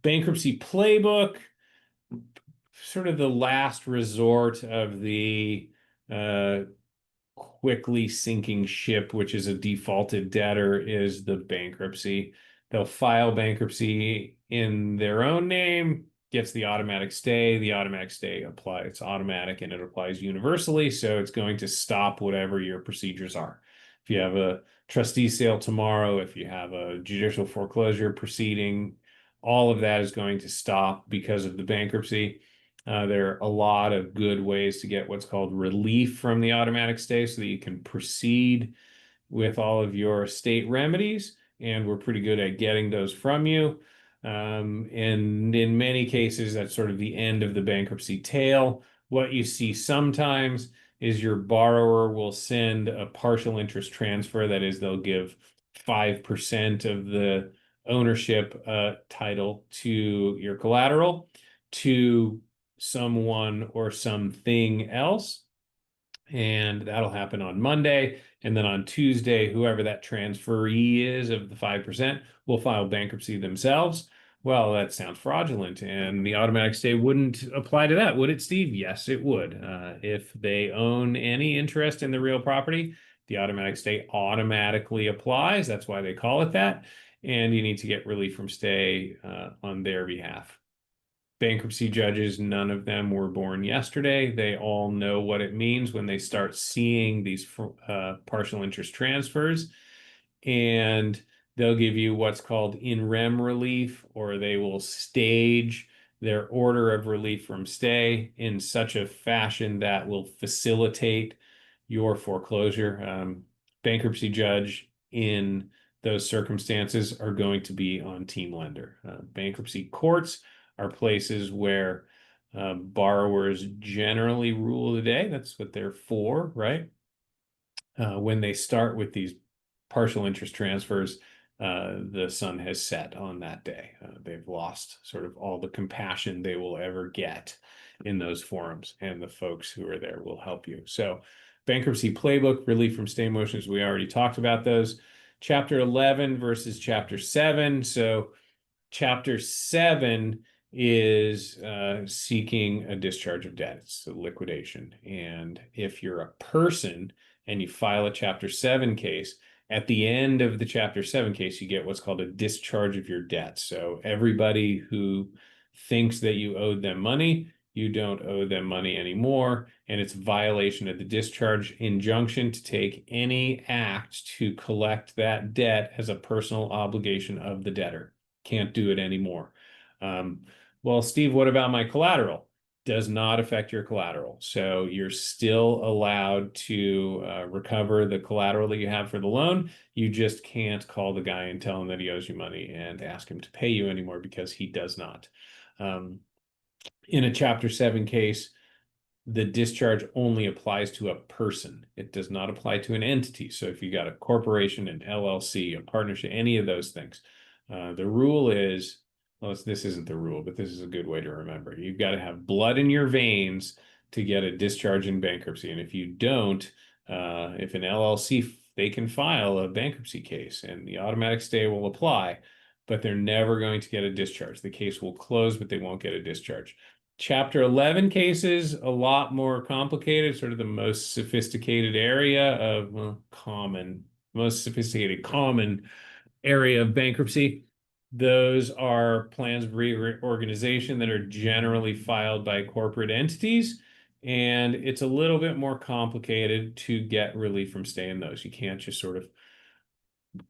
Bankruptcy playbook, sort of the last resort of the quickly sinking ship, which is a defaulted debtor, is the bankruptcy. They'll file bankruptcy in their own name, gets the automatic stay. The automatic stay applies, it's automatic and it applies universally. So it's going to stop whatever your procedures are. If you have a trustee sale tomorrow, if you have a judicial foreclosure proceeding, all of that is going to stop because of the bankruptcy. There are a lot of good ways to get what's called relief from the automatic stay so that you can proceed with all of your state remedies, and we're pretty good at getting those from you. And in many cases, that's sort of the end of the bankruptcy tail. What you see sometimes is your borrower will send a partial interest transfer. That is, they'll give 5% of the ownership title to your collateral to someone or something else. And that'll happen on Monday. And then on Tuesday, whoever that transferee is of the 5% will file bankruptcy themselves. Well, that sounds fraudulent, and the automatic stay wouldn't apply to that, would it, Steve? Yes, it would. If they own any interest in the real property, the automatic stay automatically applies. That's why they call it that. And you need to get relief from stay on their behalf. Bankruptcy judges, none of them were born yesterday. They all know what it means when they start seeing these partial interest transfers, and they'll give you what's called in rem relief, or they will stage their order of relief from stay in such a fashion that will facilitate your foreclosure. Bankruptcy judge in those circumstances are going to be on team lender. Bankruptcy courts are places where borrowers generally rule the day. That's what they're for, right? When they start with these partial interest transfers, the sun has set on that day. They've lost sort of all the compassion they will ever get in those forums, and the folks who are there will help you. So, bankruptcy playbook, relief from stay motions, we already talked about those. Chapter 11 versus Chapter 7. So, Chapter 7 is seeking a discharge of debt. It's a liquidation. And if you're a person and you file a Chapter 7 case, at the end of the Chapter 7 case, you get what's called a discharge of your debt. So everybody who thinks that you owed them money, you don't owe them money anymore. And it's violation of the discharge injunction to take any act to collect that debt as a personal obligation of the debtor. Can't do it anymore. Well, Steve, what about my collateral? Does not affect your collateral. So you're still allowed to recover the collateral that you have for the loan. You just can't call the guy and tell him that he owes you money and ask him to pay you anymore, because he does not. In a Chapter 7 case, the discharge only applies to a person. It does not apply to an entity. So if you got a corporation, an LLC, a partnership, any of those things, the rule is, well, this isn't the rule, but this is a good way to remember. You've got to have blood in your veins to get a discharge in bankruptcy. And if you don't, if an LLC, they can file a bankruptcy case and the automatic stay will apply, but they're never going to get a discharge. The case will close, but they won't get a discharge. Chapter 11 cases, a lot more complicated, sort of the most sophisticated area of, most sophisticated common area of bankruptcy. Those are plans of reorganization that are generally filed by corporate entities, and it's a little bit more complicated to get relief from stay in those. You can't just sort of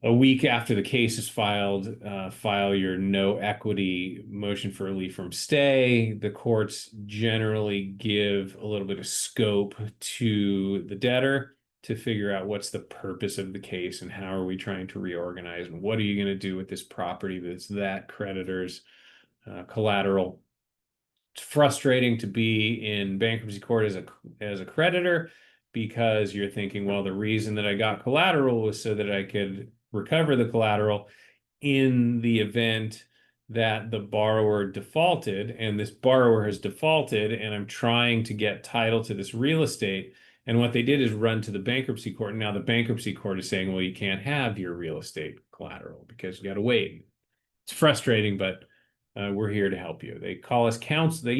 a week after the case is filed, file your no equity motion for relief from stay. The courts generally give a little bit of scope to the debtor to figure out what's the purpose of the case and how are we trying to reorganize and what are you going to do with this property that's that creditor's collateral. It's frustrating to be in bankruptcy court as a creditor, because you're thinking, well, the reason that I got collateral was so that I could recover the collateral in the event that the borrower defaulted, and this borrower has defaulted, and I'm trying to get title to this real estate. And what they did is run to the bankruptcy court. And now the bankruptcy court is saying, well, you can't have your real estate collateral because you got to wait. It's frustrating, but we're here to help you. They call us counsel.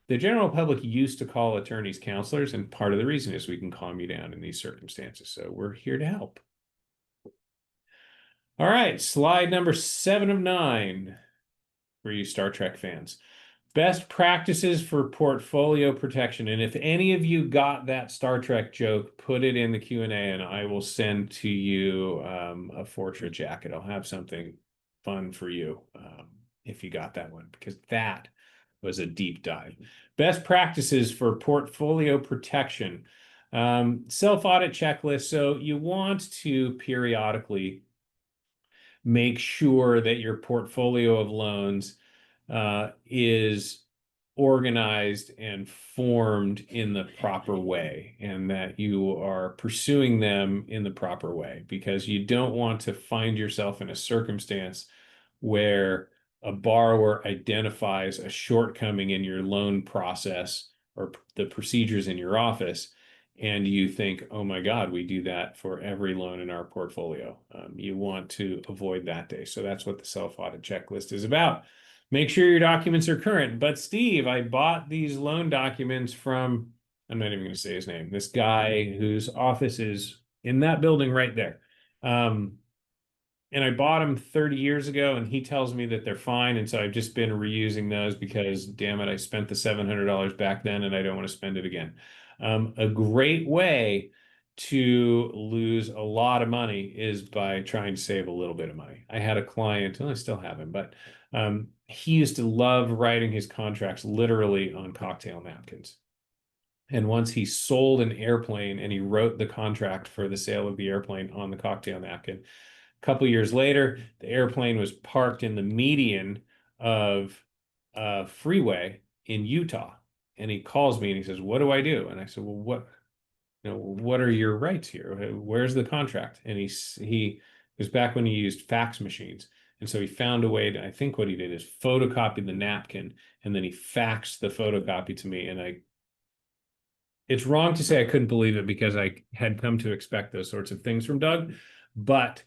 The general public used to call attorneys counselors, and part of the reason is we can calm you down in these circumstances. So we're here to help. All right, slide number 7 of 9 for you Star Trek fans. Best practices for portfolio protection. And if any of you got that Star Trek joke, put it in the Q&A and I will send to you a Fortra jacket. I'll have something fun for you if you got that one, because that was a deep dive. Best practices for portfolio protection. Self-audit checklist. So you want to periodically make sure that your portfolio of loans is organized and formed in the proper way, and that you are pursuing them in the proper way, because you don't want to find yourself in a circumstance where a borrower identifies a shortcoming in your loan process or the procedures in your office, and you think, oh my God, we do that for every loan in our portfolio. You want to avoid that day. So that's what the self-audit checklist is about. Make sure your documents are current. But Steve, I bought these loan documents from, I'm not even going to say his name, this guy whose office is in that building right there. And I bought them 30 years ago, and he tells me that they're fine. And so I've just been reusing those because, damn it, I spent the $700 back then and I don't want to spend it again. A great way to lose a lot of money is by trying to save a little bit of money. I had a client, and I still have him, but he used to love writing his contracts literally on cocktail napkins. And once he sold an airplane and he wrote the contract for the sale of the airplane on the cocktail napkin. A couple years later, the airplane was parked in the median of a freeway in Utah. And he calls me and he says, "What do I do?" And I said, "Well, what are your rights here? Where's the contract?" And he was back when he used fax machines. And so he found a way to, I think what he did is photocopy the napkin, and then he faxed the photocopy to me. And it's wrong to say I couldn't believe it, because I had come to expect those sorts of things from Doug, but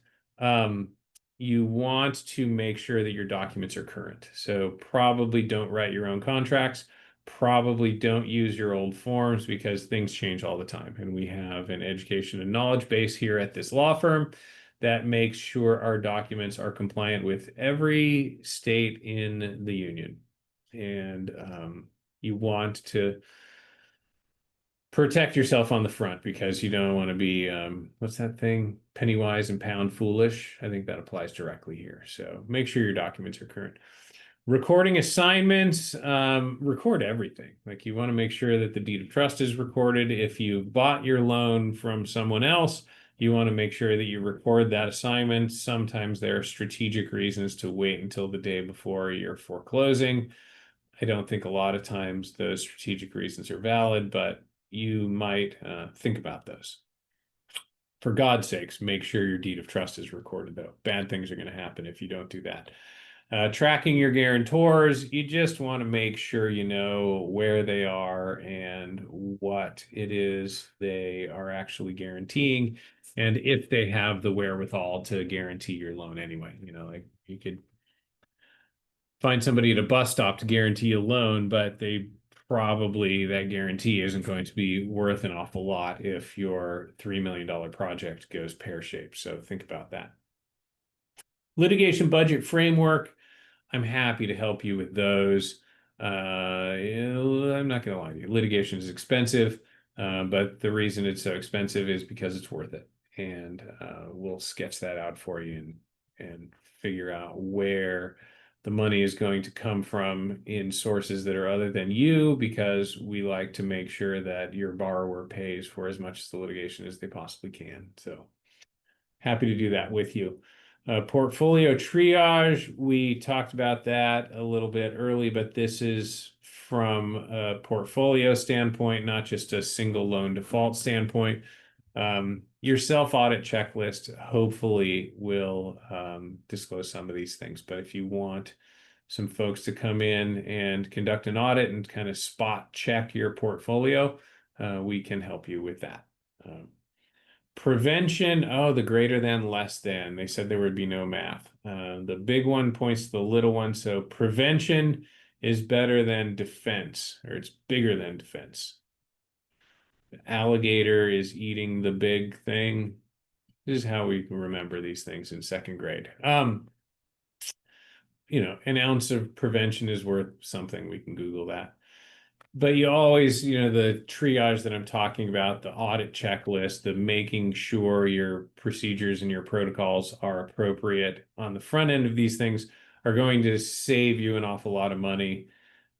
you want to make sure that your documents are current. So probably don't write your own contracts. Probably don't use your old forms, because things change all the time. And we have an education and knowledge base here at this law firm that makes sure our documents are compliant with every state in the union. And you want to protect yourself on the front, because you don't want to be, what's that thing? Penny wise and pound foolish. I think that applies directly here. So make sure your documents are current. Recording assignments, record everything. Like, you want to make sure that the deed of trust is recorded. If you bought your loan from someone else, you want to make sure that you record that assignment. Sometimes there are strategic reasons to wait until the day before you're foreclosing. I don't think a lot of times those strategic reasons are valid, but you might think about those. For God's sakes, make sure your deed of trust is recorded, though. Bad things are going to happen if you don't do that. Tracking your guarantors, you just want to make sure you know where they are and what it is they are actually guaranteeing, and if they have the wherewithal to guarantee your loan anyway. Like, you could find somebody at a bus stop to guarantee a loan, but that guarantee isn't going to be worth an awful lot if your $3 million project goes pear-shaped. So think about that. Litigation budget framework. I'm happy to help you with those. I'm not going to lie to you. Litigation is expensive, but the reason it's so expensive is because it's worth it. And we'll sketch that out for you and figure out where the money is going to come from in sources that are other than you, because we like to make sure that your borrower pays for as much of the litigation as they possibly can. So happy to do that with you. Portfolio triage, we talked about that a little bit early, but this is from a portfolio standpoint, not just a single loan default standpoint. Your self-audit checklist hopefully will disclose some of these things, but if you want some folks to come in and conduct an audit and kind of spot check your portfolio, we can help you with that. Prevention, oh, the greater than, less than. They said there would be no math. The big one points to the little one. So prevention is better than defense, or it's bigger than defense. The alligator is eating the big thing. This is how we remember these things in second grade. An ounce of prevention is worth something. We can Google that. But you always, the triage that I'm talking about, the audit checklist, the making sure your procedures and your protocols are appropriate on the front end of these things are going to save you an awful lot of money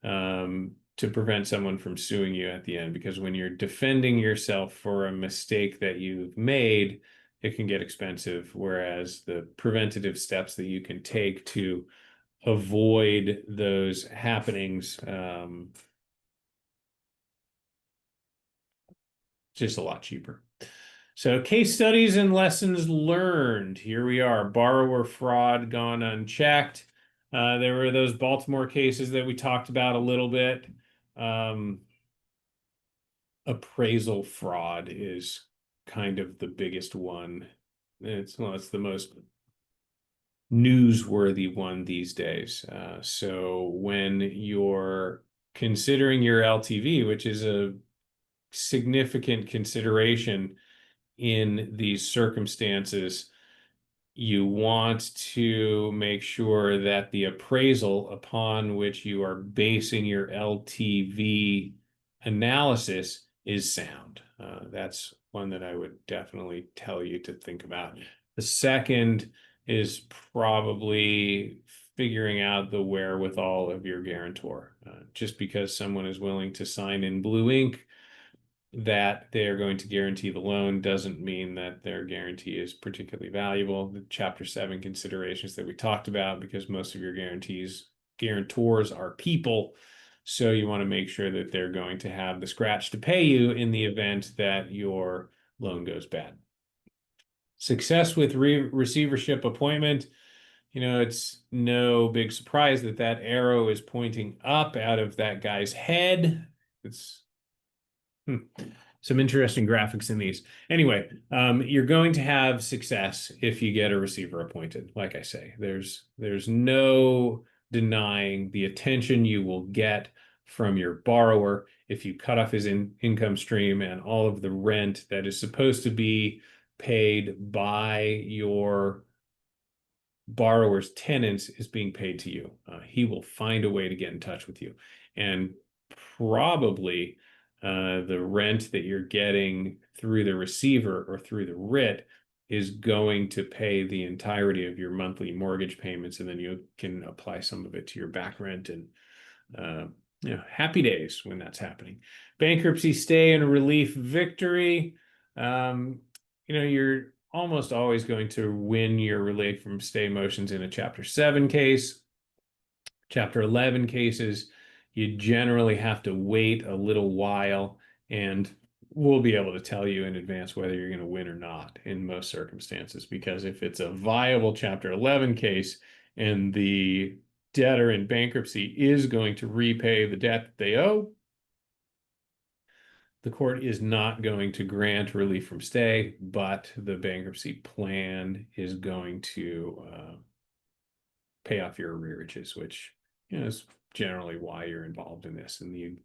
to prevent someone from suing you at the end. Because when you're defending yourself for a mistake that you've made, it can get expensive. Whereas the preventative steps that you can take to avoid those happenings, just a lot cheaper. So case studies and lessons learned. Here we are. Borrower fraud gone unchecked. There were those Baltimore cases that we talked about a little bit. Appraisal fraud is kind of the biggest one. It's the most newsworthy one these days. So when you're considering your LTV, which is a significant consideration in these circumstances, you want to make sure that the appraisal upon which you are basing your LTV analysis is sound. That's one that I would definitely tell you to think about. The second is probably figuring out the wherewithal of your guarantor. Just because someone is willing to sign in blue ink that they are going to guarantee the loan doesn't mean that their guarantee is particularly valuable. The Chapter 7 considerations that we talked about, because most of your guarantors are people. So you want to make sure that they're going to have the scratch to pay you in the event that your loan goes bad. Success with receivership appointment. It's no big surprise that that arrow is pointing up out of that guy's head. It's some interesting graphics in these. Anyway, you're going to have success if you get a receiver appointed. Like I say, there's no denying the attention you will get from your borrower if you cut off his income stream and all of the rent that is supposed to be paid by your borrower's tenants is being paid to you. He will find a way to get in touch with you. And probably the rent that you're getting through the receiver or through the writ is going to pay the entirety of your monthly mortgage payments, and then you can apply some of it to your back rent, and happy days when that's happening. Bankruptcy stay and relief victory. You're almost always going to win your relief from stay motions in a Chapter 7 case. Chapter 11 cases, you generally have to wait a little while, and we'll be able to tell you in advance whether you're going to win or not in most circumstances, because if it's a viable Chapter 11 case and the debtor in bankruptcy is going to repay the debt that they owe, the court is not going to grant relief from stay, but the bankruptcy plan is going to pay off your arrearages, which is generally why you're involved in this. And you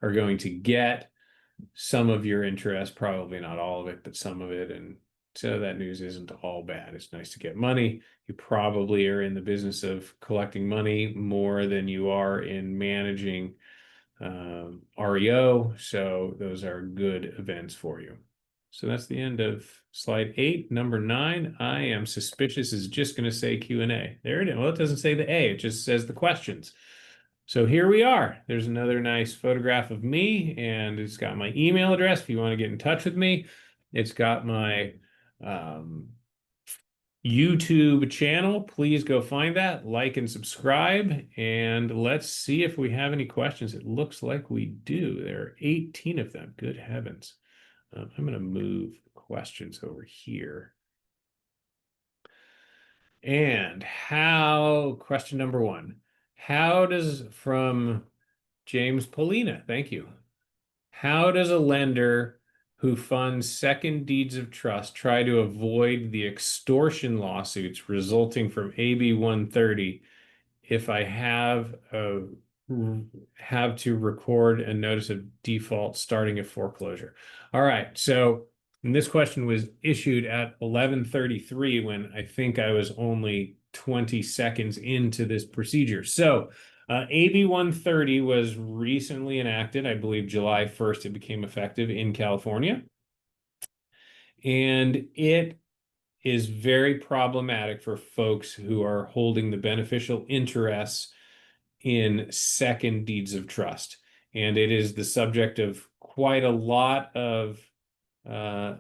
are going to get some of your interest, probably not all of it, but some of it. And so that news isn't all bad. It's nice to get money. You probably are in the business of collecting money more than you are in managing REO. So those are good events for you. So that's the end of slide 8. Number 9, I am suspicious is just going to say Q&A. There it is. Well, it doesn't say the A. It just says the questions. So here we are. There's another nice photograph of me, and it's got my email address if you want to get in touch with me. It's got my YouTube channel. Please go find that, like and subscribe, and let's see if we have any questions. It looks like we do. There are 18 of them. Good heavens. I'm going to move questions over here. And question number 1, from James Polina, thank you. How does a lender who funds second deeds of trust try to avoid the extortion lawsuits resulting from AB 130 if I have to record a notice of default starting a foreclosure. All right, so and this question was issued at 11:33 when I think I was only 20 seconds into this procedure. So AB 130 was recently enacted. I believe July 1st it became effective in California. And it is very problematic for folks who are holding the beneficial interests in second deeds of trust. And it is the subject of quite a lot of uh,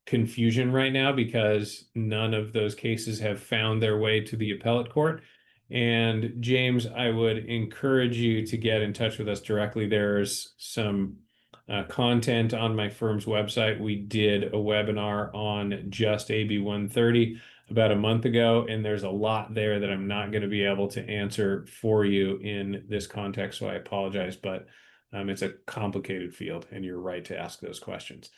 confusion right now because none of those cases have found their way to the appellate court. And James, I would encourage you to get in touch with us directly. There's some content on my firm's website. We did a webinar on just AB 130 about a month ago, and there's a lot there that I'm not going to be able to answer for you in this context, so I apologize, but it's a complicated field, and you're right to ask those questions.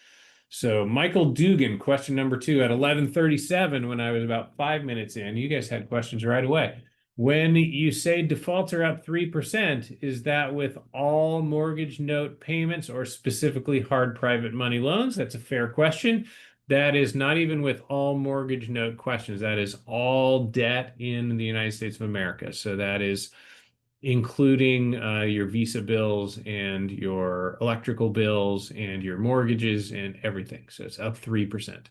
So Michael Dugan, question number 2 at 11:37 when I was about 5 minutes in. You guys had questions right away. When you say defaults are up 3%, is that with all mortgage note payments or specifically hard private money loans? That's a fair question. That is not even with all mortgage note questions. That is all debt in the United States of America. So that is including your Visa bills and your electrical bills and your mortgages and everything. So it's up 3%.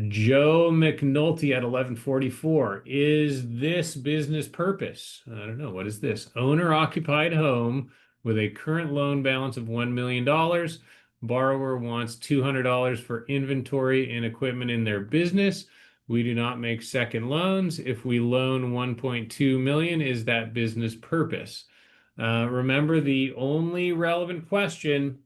Joe McNulty at 11:44. Is this business purpose? I don't know. What is this? Owner-occupied home with a current loan balance of $1 million. Borrower wants $200 for inventory and equipment in their business. We do not make second loans. If we loan 1.2 million, is that business purpose? Remember the only relevant question,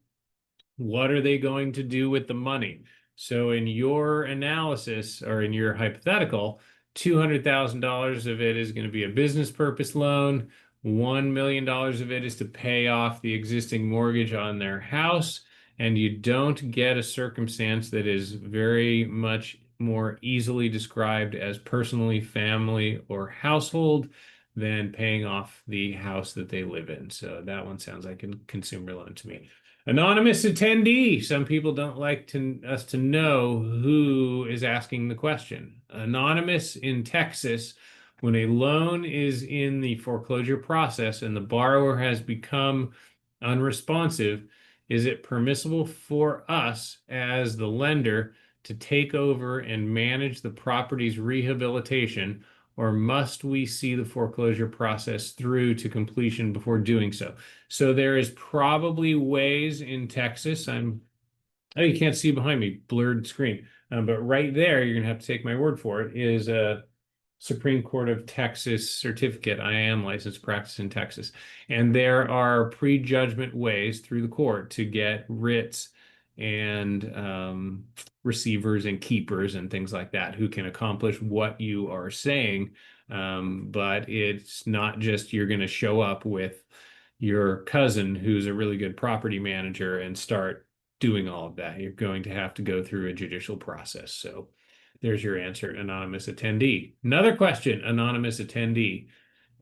what are they going to do with the money? So in your analysis or in your hypothetical, $200,000 of it is going to be a business purpose loan. $1 million of it is to pay off the existing mortgage on their house. And you don't get a circumstance that is very much more easily described as personally, family, or household than paying off the house that they live in. So that one sounds like a consumer loan to me. Anonymous attendee. Some people don't like us to know who is asking the question. Anonymous in Texas. When a loan is in the foreclosure process and the borrower has become unresponsive, is it permissible for us as the lender to take over and manage the property's rehabilitation, or must we see the foreclosure process through to completion before doing so? So there is probably ways in Texas. Oh, you can't see behind me, blurred screen. But right there, you're gonna have to take my word for it, is a Supreme Court of Texas certificate. I am licensed to practice in Texas. And there are prejudgment ways through the court to get writs and receivers and keepers and things like that who can accomplish what you are saying. But it's not just you're going to show up with your cousin who's a really good property manager and start doing all of that. You're going to have to go through a judicial process. So there's your answer, anonymous attendee. Another question, anonymous attendee.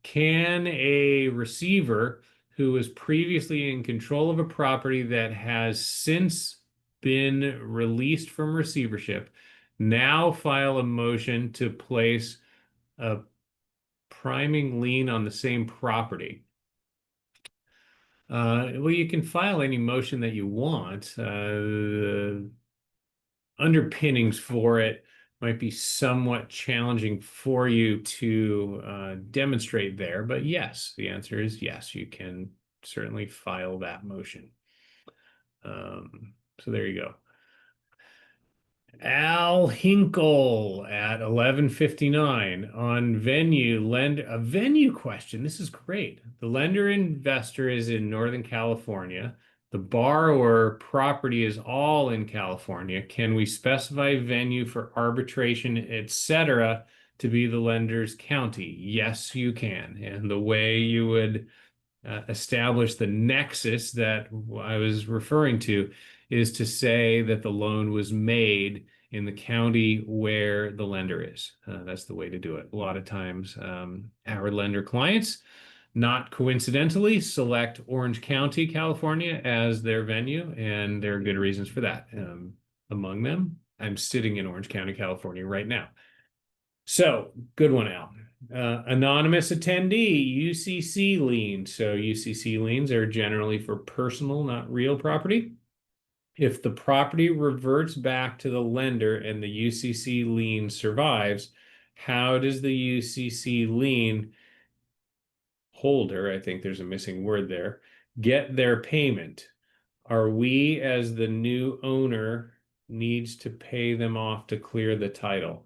Can a receiver who was previously in control of a property that has since been released from receivership now file a motion to place a priming lien on the same property? Well, you can file any motion that you want. Underpinnings for it might be somewhat challenging for you to demonstrate there, but yes, the answer is yes, you can certainly file that motion. So there you go. Al Hinkle at 11:59 on a venue question. This is great. The lender investor is in Northern California. The borrower property is all in California. Can we specify venue for arbitration, etc., to be the lender's county? Yes, you can. And the way you would establish the nexus that I was referring to, is to say that the loan was made in the county where the lender is. That's the way to do it. A lot of times, our lender clients, not coincidentally, select Orange County, California as their venue, and there are good reasons for that. Among them, I'm sitting in Orange County, California right now. So, good one, Al. Anonymous attendee, UCC liens. So UCC liens are generally for personal, not real property. If the property reverts back to the lender and the UCC lien survives, how does the UCC lien holder, I think there's a missing word there, get their payment? Are we, as the new owner, needs to pay them off to clear the title?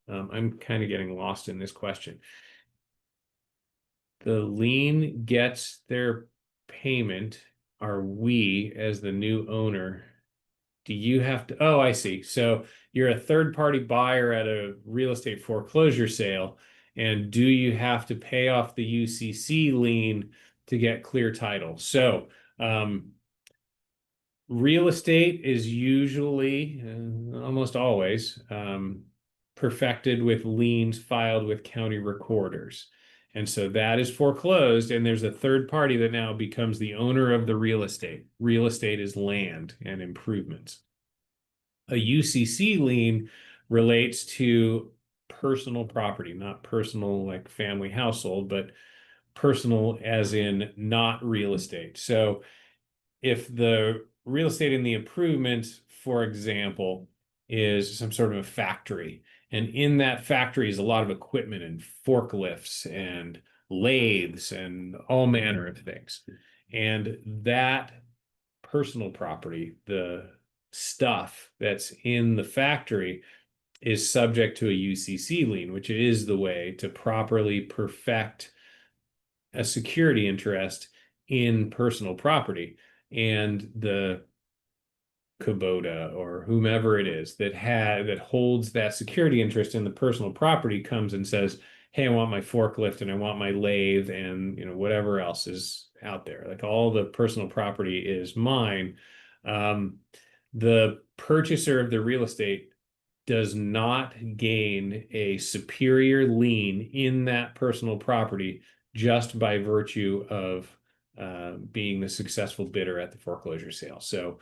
I'm kind of getting lost in this question. The lien gets their payment. Are we, as the new owner, do you have to? Oh, I see. So you're a third-party buyer at a real estate foreclosure sale, and do you have to pay off the UCC lien to get clear title? So, real estate is usually, almost always, perfected with liens filed with county recorders. And so that is foreclosed, and there's a third party that now becomes the owner of the real estate. Real estate is land and improvements. A UCC lien relates to personal property, not personal like family household, but personal as in not real estate. So if the real estate in the improvement, for example, is some sort of a factory, and in that factory is a lot of equipment and forklifts and lathes and all manner of things. And that personal property, the stuff that's in the factory, is subject to a UCC lien, which is the way to properly perfect a security interest in personal property. And the Kubota or whomever it is that holds that security interest in the personal property comes and says, "Hey, I want my forklift and I want my lathe and whatever else is out there. Like all the personal property is mine." The purchaser of the real estate does not gain a superior lien in that personal property just by virtue of being the successful bidder at the foreclosure sale. So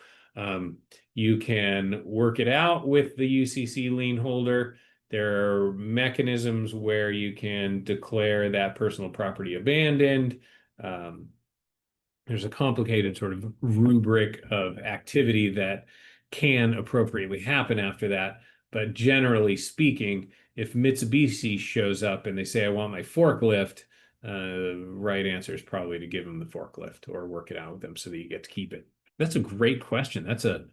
you can work it out with the UCC lien holder. There are mechanisms where you can declare that personal property abandoned. There's a complicated sort of rubric of activity that can appropriately happen after that. But generally speaking, if Mitsubishi shows up and they say, "I want my forklift," right answer is probably to give them the forklift or work it out with them so that you get to keep it. That's a great question. That's a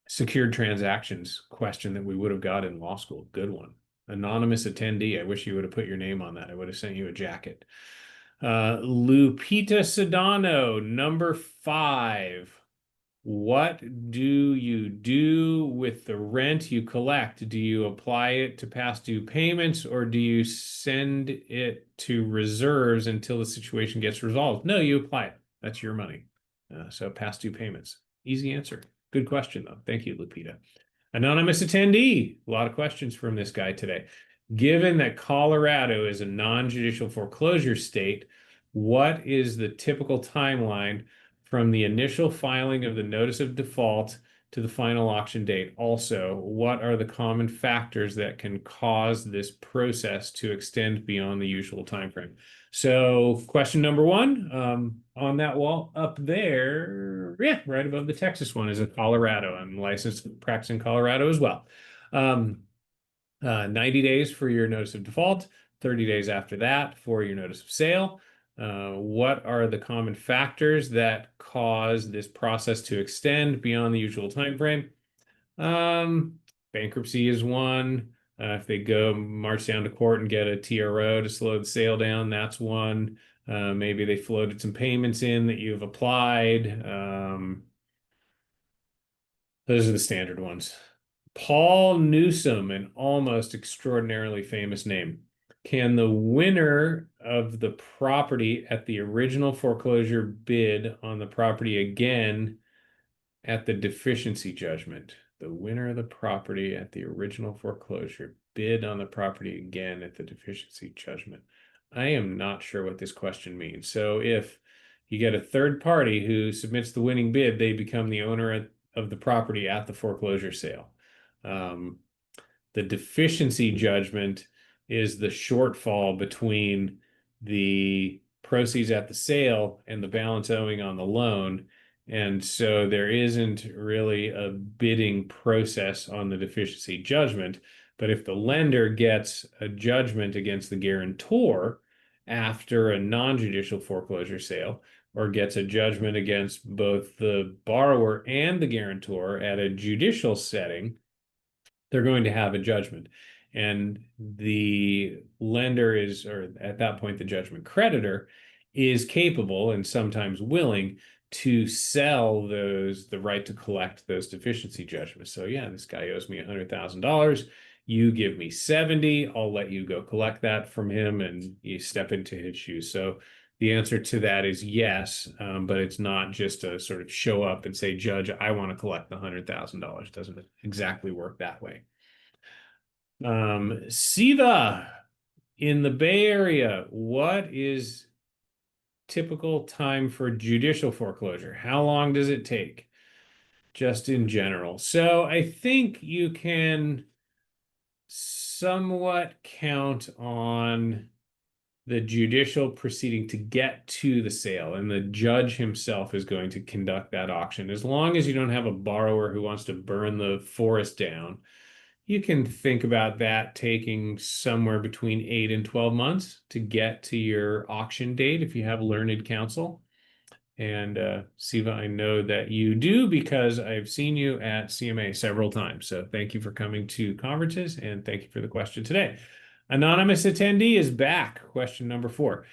secured transactions question that we would have got in law school. Good one. Anonymous attendee. I wish you would have put your name on that. I would have sent you a jacket. Lupita Sedano, number 5. What do you do with the rent you collect? Do you apply it to past due payments, or do you send it to reserves until the situation gets resolved? No, you apply it. That's your money. So past due payments. Easy answer. Good question, though. Thank you, Lupita. Anonymous attendee. A lot of questions from this guy today. Given that Colorado is a non-judicial foreclosure state, what is the typical timeline from the initial filing of the notice of default to the final auction date? Also, what are the common factors that can cause this process to extend beyond the usual timeframe? So question number 1, on that wall up there, yeah, right above the Texas one is in Colorado. I'm licensed to practice in Colorado as well. 90 days for your notice of default, 30 days after that for your notice of sale. What are the common factors that cause this process to extend beyond the usual time frame? Bankruptcy is one. If they go march down to court and get a TRO to slow the sale down, that's one. Maybe they floated some payments in that you've applied. Those are the standard ones. Paul Newsome, an almost extraordinarily famous name. Can the winner of the property at the original foreclosure bid on the property again at the deficiency judgment? The winner of the property at the original foreclosure bid on the property again at the deficiency judgment. I am not sure what this question means. So if you get a third party who submits the winning bid, they become the owner of the property at the foreclosure sale. The deficiency judgment is the shortfall between the proceeds at the sale and the balance owing on the loan. And so there isn't really a bidding process on the deficiency judgment. But if the lender gets a judgment against the guarantor after a non-judicial foreclosure sale, or gets a judgment against both the borrower and the guarantor at a judicial setting, they're going to have a judgment. And the lender is, or at that point, the judgment creditor is capable and sometimes willing to sell the right to collect those deficiency judgments. So yeah, this guy owes me $100,000. You give me 70, I'll let you go collect that from him and you step into his shoes. So the answer to that is yes, but it's not just a sort of show up and say, Judge, I want to collect the $100,000. It doesn't exactly work that way. Siva, in the Bay Area, what is typical time for judicial foreclosure? How long does it take? Just in general. So I think you can somewhat count on the judicial proceeding to get to the sale, and the judge himself is going to conduct that auction. As long as you don't have a borrower who wants to burn the forest down, you can think about that taking somewhere between 8 and 12 months to get to your auction date if you have learned counsel. And Siva, I know that you do because I've seen you at CMA several times. So thank you for coming to conferences and thank you for the question today. Anonymous attendee is back. Question number 4.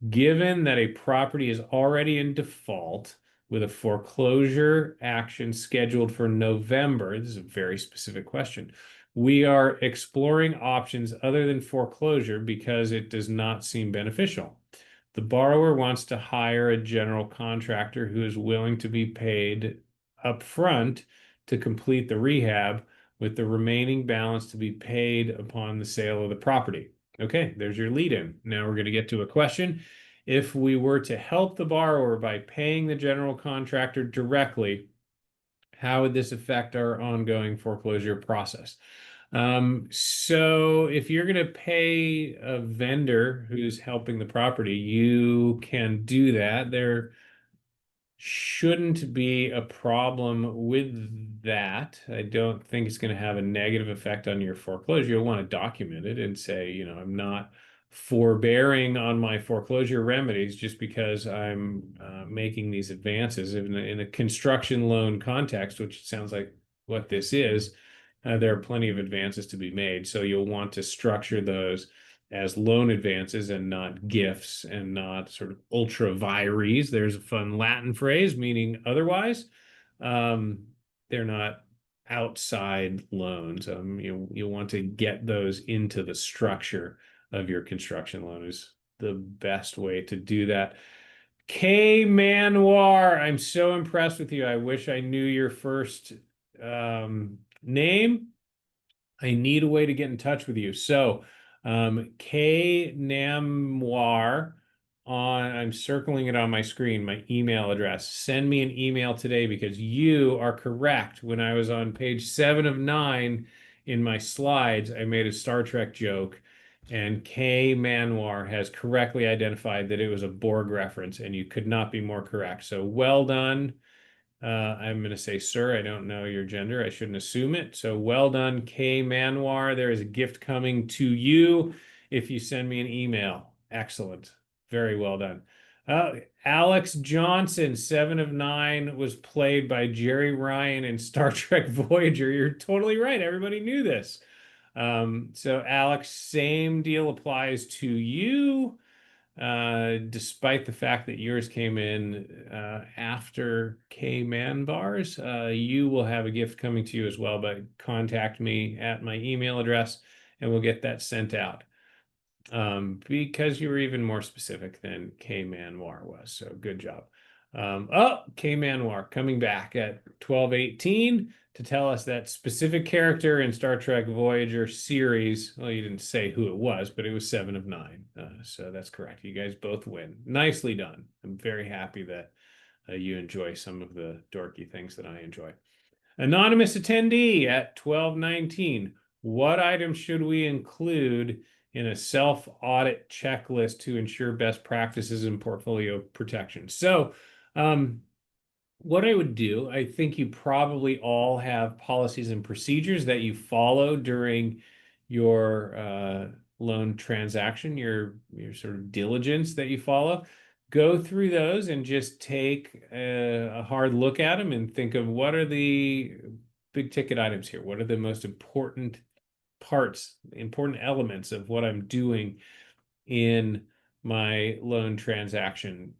Given that a property is already in default with a foreclosure action scheduled for November, this is a very specific question. We are exploring options other than foreclosure because it does not seem beneficial. The borrower wants to hire a general contractor who is willing to be paid upfront to complete the rehab, with the remaining balance to be paid upon the sale of the property. Okay, there's your lead in. Now we're going to get to a question. If we were to help the borrower by paying the general contractor directly, how would this affect our ongoing foreclosure process? So if you're going to pay a vendor who's helping the property, you can do that. There shouldn't be a problem with that. I don't think it's going to have a negative effect on your foreclosure. You'll want to document it and say, you know, I'm not forbearing on my foreclosure remedies just because I'm making these advances in a construction loan context, which sounds like what this is. There are plenty of advances to be made. So you'll want to structure those as loan advances and not gifts and not sort of ultra vires. There's a fun Latin phrase meaning otherwise. They're not outside loans. You want to get those into the structure of your construction loan is the best way to do that. K Manwar, I'm so impressed with you. I wish I knew your first name. I need a way to get in touch with you. So K Namwar I'm circling it on my screen, my email address. Send me an email today because you are correct. When I was on page 7 of 9 in my slides, I made a Star Trek joke, and K Manwar has correctly identified that it was a Borg reference, and you could not be more correct. So well done. I'm going to say, sir, I don't know your gender. I shouldn't assume it. So well done, K Manwar. There is a gift coming to you if you send me an email. Excellent. Very well done. Alex Johnson, 7 of 9, was played by Jerry Ryan in Star Trek Voyager. You're totally right. Everybody knew this. So Alex, same deal applies to you. Despite the fact that yours came in after K Manbar's, you will have a gift coming to you as well, but contact me at my email address and we'll get that sent out. because you were even more specific than K Manoir was. So good job. K Manoir coming back at 12:18 to tell us that specific character in Star Trek Voyager series. Well, you didn't say who it was, but it was 7 of 9. So that's correct. You guys both win. Nicely done. I'm very happy that you enjoy some of the dorky things that I enjoy. Anonymous attendee at 12:19. What items should we include in a self-audit checklist to ensure best practices in portfolio protection? So, what I would do, I think you probably all have policies and procedures that you follow during your loan transaction, your sort of diligence that you follow. Go through those and just take a hard look at them and think of what are the big ticket items here? What are the most important parts, important elements of what I'm doing in my loan transaction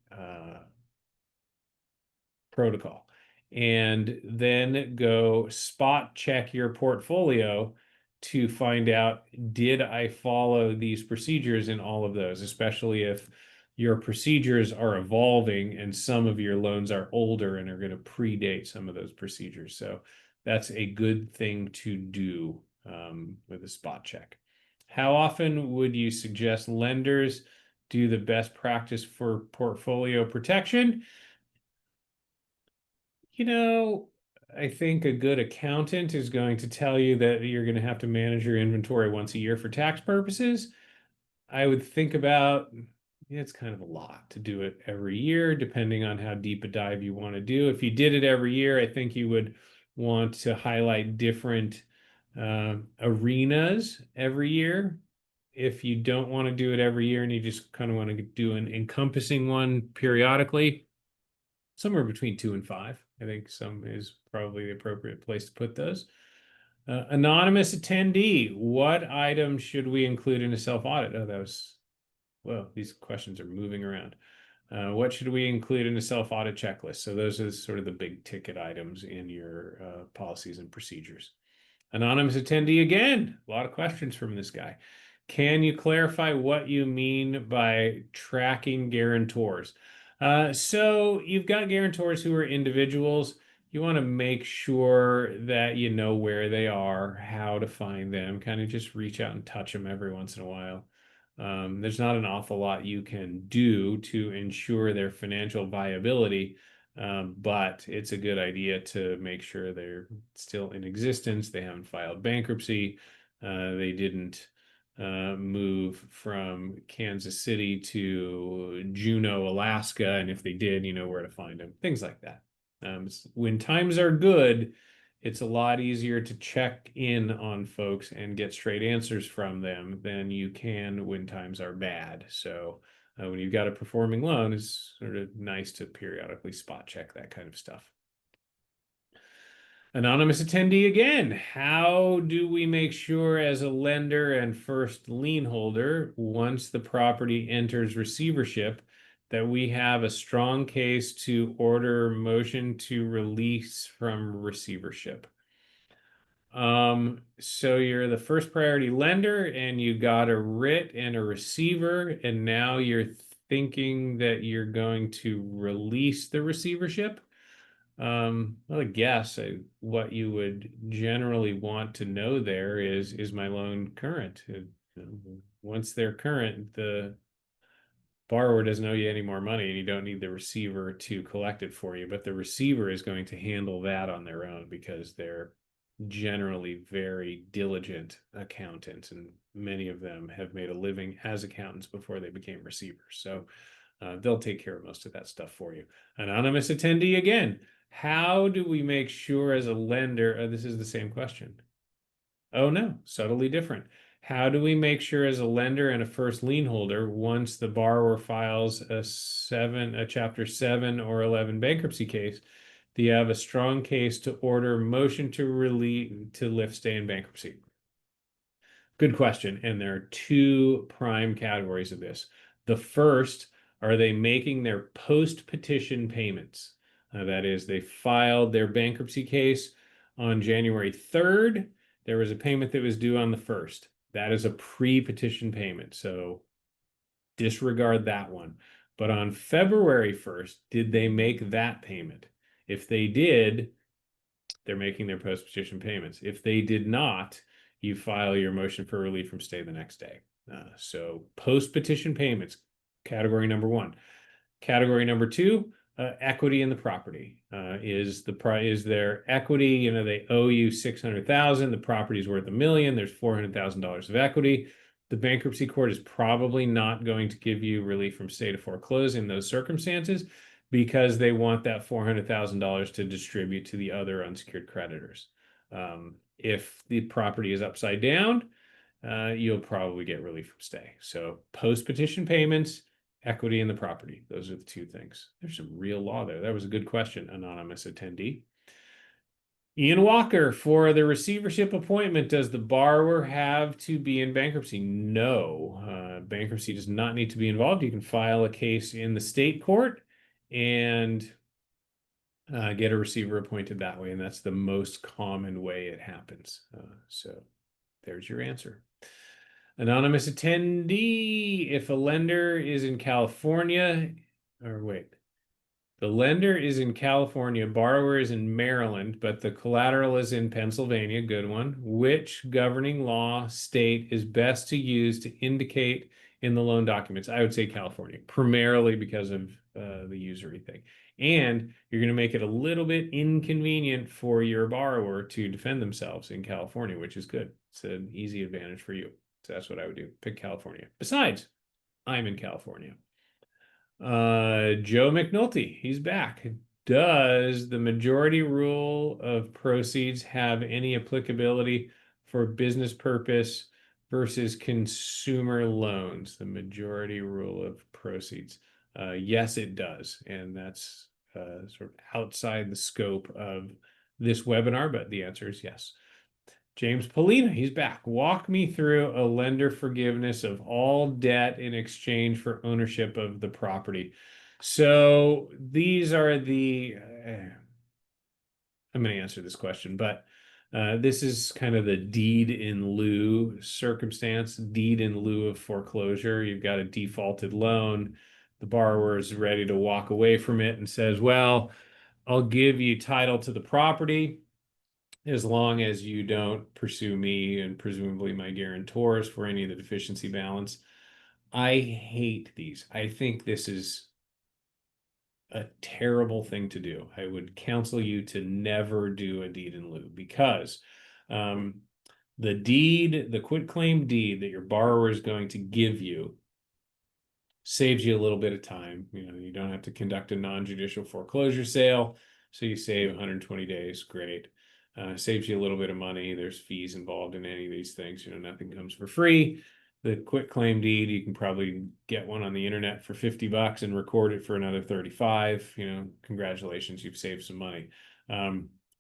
protocol, and then go spot check your portfolio to find out, did I follow these procedures in all of those, especially if your procedures are evolving and some of your loans are older and are going to predate some of those procedures. So that's a good thing to do with a spot check. How often would you suggest lenders do the best practice for portfolio protection? I think a good accountant is going to tell you that you're going to have to manage your inventory once a year for tax purposes. I would think about, it's kind of a lot to do it every year, depending on how deep a dive you want to do. If you did it every year, I think you would want to highlight different arenas every year. If you don't want to do it every year and you just kind of want to do an encompassing one periodically, somewhere between 2 and 5. I think some is probably the appropriate place to put those. Anonymous attendee, what items should we include in a self-audit? Well, these questions are moving around. What should we include in a self-audit checklist? So those are sort of the big ticket items in your policies and procedures. Anonymous attendee again, a lot of questions from this guy. Can you clarify what you mean by tracking guarantors? So you've got guarantors who are individuals. You want to make sure that you know where they are, how to find them, kind of just reach out and touch them every once in a while. There's not an awful lot you can do to ensure their financial viability, but it's a good idea to make sure they're still in existence. They haven't filed bankruptcy. They didn't move from Kansas City to Juneau, Alaska. And if they did, you know where to find them, things like that. When times are good, it's a lot easier to check in on folks and get straight answers from them than you can when times are bad. So when you've got a performing loan, it's sort of nice to periodically spot check that kind of stuff. Anonymous attendee again. How do we make sure as a lender and first lien holder, once the property enters receivership, that we have a strong case to order motion to release from receivership? So you're the first priority lender and you got a writ and a receiver, and now you're thinking that you're going to release the receivership. Well, I guess what you would generally want to know there is my loan current? Once they're current, the borrower doesn't owe you any more money and you don't need the receiver to collect it for you, but the receiver is going to handle that on their own because they're generally very diligent accountants, and many of them have made a living as accountants before they became receivers. So they'll take care of most of that stuff for you. Anonymous attendee again. How do we make sure as a lender, this is the same question. Oh no, subtly different. How do we make sure as a lender and a first lien holder, once the borrower files a chapter 7 or 11 bankruptcy case, do you have a strong case to order motion to lift stay in bankruptcy? Good question. And there are two prime categories of this. The first, are they making their post-petition payments? That is, they filed their bankruptcy case on January 3rd. There was a payment that was due on the 1st. That is a pre-petition payment. So disregard that one. But on February 1st, did they make that payment? If they did, they're making their post-petition payments. If they did not, you file your motion for relief from stay the next day. So post-petition payments, category number one. Category number two, equity in the property. Is there equity? You know, they owe you 600,000. The property's worth $1 million. There's $400,000 of equity. The bankruptcy court is probably not going to give you relief from stay to foreclose in those circumstances because they want that $400,000 to distribute to the other unsecured creditors. If the property is upside down, you'll probably get relief from stay. So post-petition payments, equity in the property. Those are the two things. There's some real law there. That was a good question, anonymous attendee. Ian Walker, for the receivership appointment, does the borrower have to be in bankruptcy? No, bankruptcy does not need to be involved. You can file a case in the state court and get a receiver appointed that way, and that's the most common way it happens. So there's your answer. Anonymous attendee, if a lender is in California, the lender is in California, borrower is in Maryland, but the collateral is in Pennsylvania, good one. Which governing law state is best to use to indicate in the loan documents? I would say California, primarily because of the usury thing. And you're going to make it a little bit inconvenient for your borrower to defend themselves in California, which is good. It's an easy advantage for you. So that's what I would do. Pick California. Besides, I'm in California. Joe McNulty, he's back. Does the majority rule of proceeds have any applicability for business purpose versus consumer loans? The majority rule of proceeds. Yes, it does. And that's sort of outside the scope of this webinar, but the answer is yes. James Polina, he's back. Walk me through a lender forgiveness of all debt in exchange for ownership of the property. So these are the, I'm going to answer this question, but this is kind of the deed in lieu circumstance, deed in lieu of foreclosure. You've got a defaulted loan. The borrower is ready to walk away from it and says, well, I'll give you title to the property as long as you don't pursue me and presumably my guarantors for any of the deficiency balance. I hate these. I think this is a terrible thing to do. I would counsel you to never do a deed in lieu because the deed, the quitclaim deed that your borrower is going to give you saves you a little bit of time. You know, you don't have to conduct a non-judicial foreclosure sale, so you save 120 days. Great. Saves you a little bit of money. There's fees involved in any of these things. You know, nothing comes for free. The quitclaim deed, you can probably get one on the internet for $50 and record it for another 35. You know, congratulations, you've saved some money.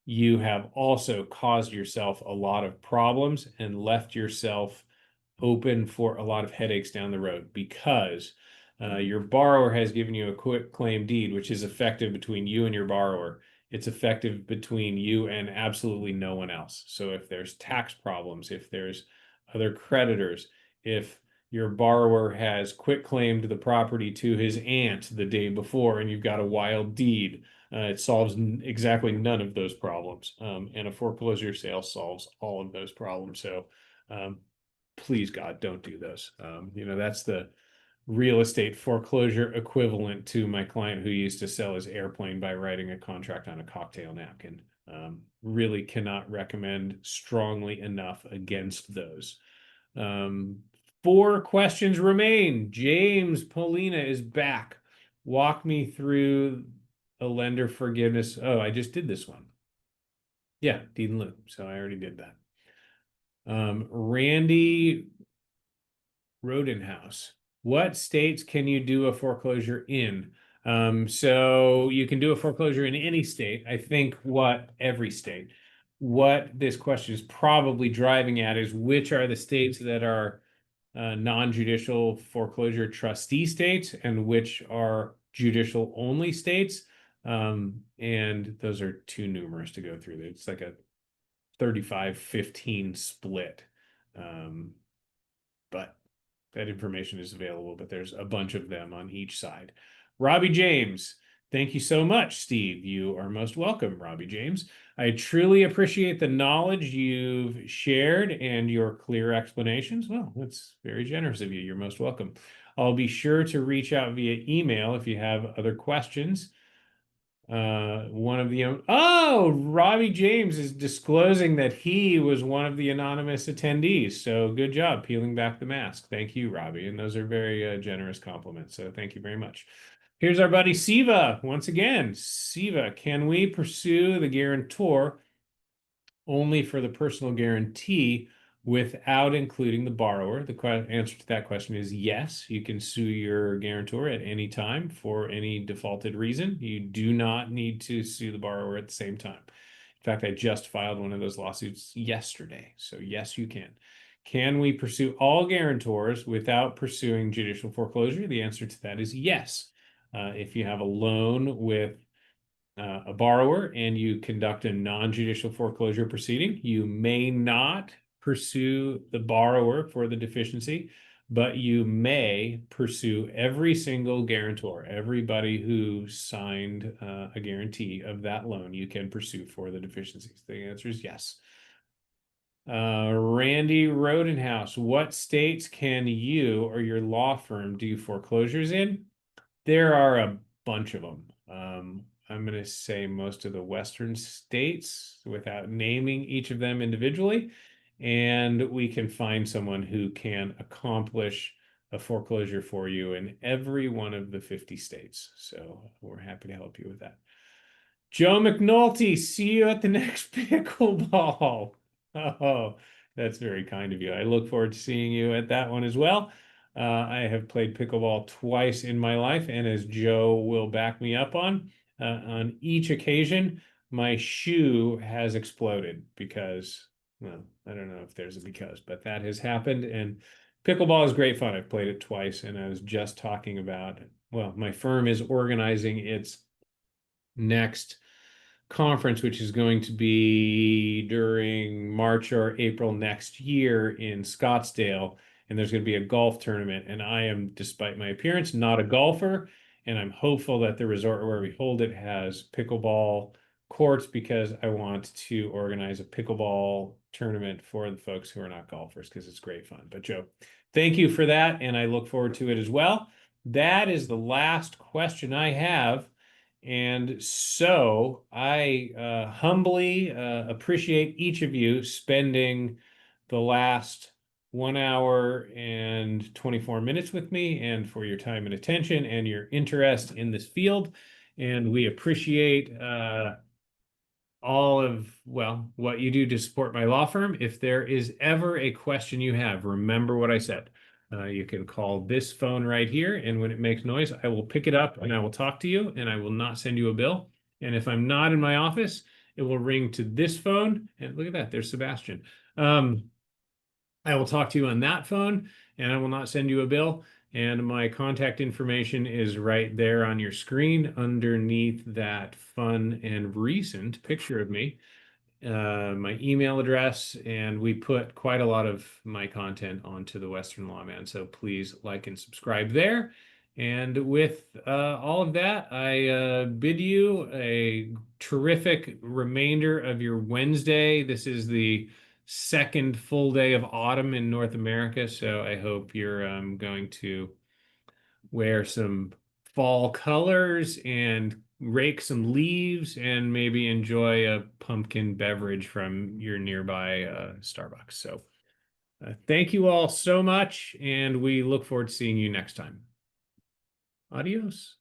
You have also caused yourself a lot of problems and left yourself open for a lot of headaches down the road because your borrower has given you a quitclaim deed, which is effective between you and your borrower. It's effective between you and absolutely no one else. So if there's tax problems, if there's other creditors, if your borrower has quitclaimed the property to his aunt the day before and you've got a wild deed, it solves exactly none of those problems. And a foreclosure sale solves all of those problems. So please, God, don't do those. You know, that's the real estate foreclosure equivalent to my client who used to sell his airplane by writing a contract on a cocktail napkin. Really cannot recommend strongly enough against those. 4 questions remain. James Polina is back. Walk me through a lender forgiveness. Oh, I just did this one. Yeah, deed in lieu. So I already did that. Randy Rodenhouse. What states can you do a foreclosure in? So you can do a foreclosure in any state. I think every state. What this question is probably driving at is which are the states that are non-judicial foreclosure trustee states and which are judicial only states. And those are too numerous to go through. It's like a 35-15 split. but that information is available, but there's a bunch of them on each side. Robbie James, thank you so much, Steve. You are most welcome, Robbie James. I truly appreciate the knowledge you've shared and your clear explanations. Well, that's very generous of you. You're most welcome. I'll be sure to reach out via email if you have other questions. One of the Robbie James is disclosing that he was one of the anonymous attendees. So good job peeling back the mask. Thank you, Robbie. And those are very generous compliments. So thank you very much. Here's our buddy Siva. Once again, Siva, can we pursue the guarantor only for the personal guarantee without including the borrower? The answer to that question is yes. You can sue your guarantor at any time for any defaulted reason. You do not need to sue the borrower at the same time. In fact, I just filed one of those lawsuits yesterday. So yes, you can. Can we pursue all guarantors without pursuing judicial foreclosure? The answer to that is yes. If you have a loan with a borrower and you conduct a non-judicial foreclosure proceeding, you may not pursue the borrower for the deficiency, but you may pursue every single guarantor, everybody who signed a guarantee of that loan, you can pursue for the deficiencies. The answer is yes. Randy Rodenhouse, what states can you or your law firm do foreclosures in? There are a bunch of them. I'm going to say most of the Western states without naming each of them individually. And we can find someone who can accomplish a foreclosure for you in every one of the 50 states. So we're happy to help you with that. Joe McNulty, see you at the next pickleball. Oh, that's very kind of you. I look forward to seeing you at that one as well. I have played pickleball twice in my life, and as Joe will back me up on each occasion, my shoe has exploded because, well, I don't know if there's a because, but that has happened. And pickleball is great fun. I've played it twice, and I was just talking about, well, my firm is organizing its next conference, which is going to be during March or April next year in Scottsdale. And there's going to be a golf tournament. And I am, despite my appearance, not a golfer. And I'm hopeful that the resort where we hold it has pickleball courts because I want to organize a pickleball tournament for the folks who are not golfers because it's great fun. But Joe, thank you for that. And I look forward to it as well. That is the last question I have. And so I humbly appreciate each of you spending the last 1 hour and 24 minutes with me and for your time and attention and your interest in this field. And we appreciate all of, well, what you do to support my law firm. If there is ever a question you have, remember what I said. You can call this phone right here, and when it makes noise, I will pick it up and I will talk to you, and I will not send you a bill. And if I'm not in my office, it will ring to this phone. And look at that, there's Sebastian. I will talk to you on that phone, and I will not send you a bill. And my contact information is right there on your screen underneath that fun and recent picture of me. My email address, and we put quite a lot of my content onto the Western Lawman. So please like and subscribe there. And with all of that, I bid you a terrific remainder of your Wednesday. This is the second full day of autumn in North America. So I hope you're going to wear some fall colors and rake some leaves and maybe enjoy a pumpkin beverage from your nearby Starbucks. So thank you all so much, and we look forward to seeing you next time. Adios.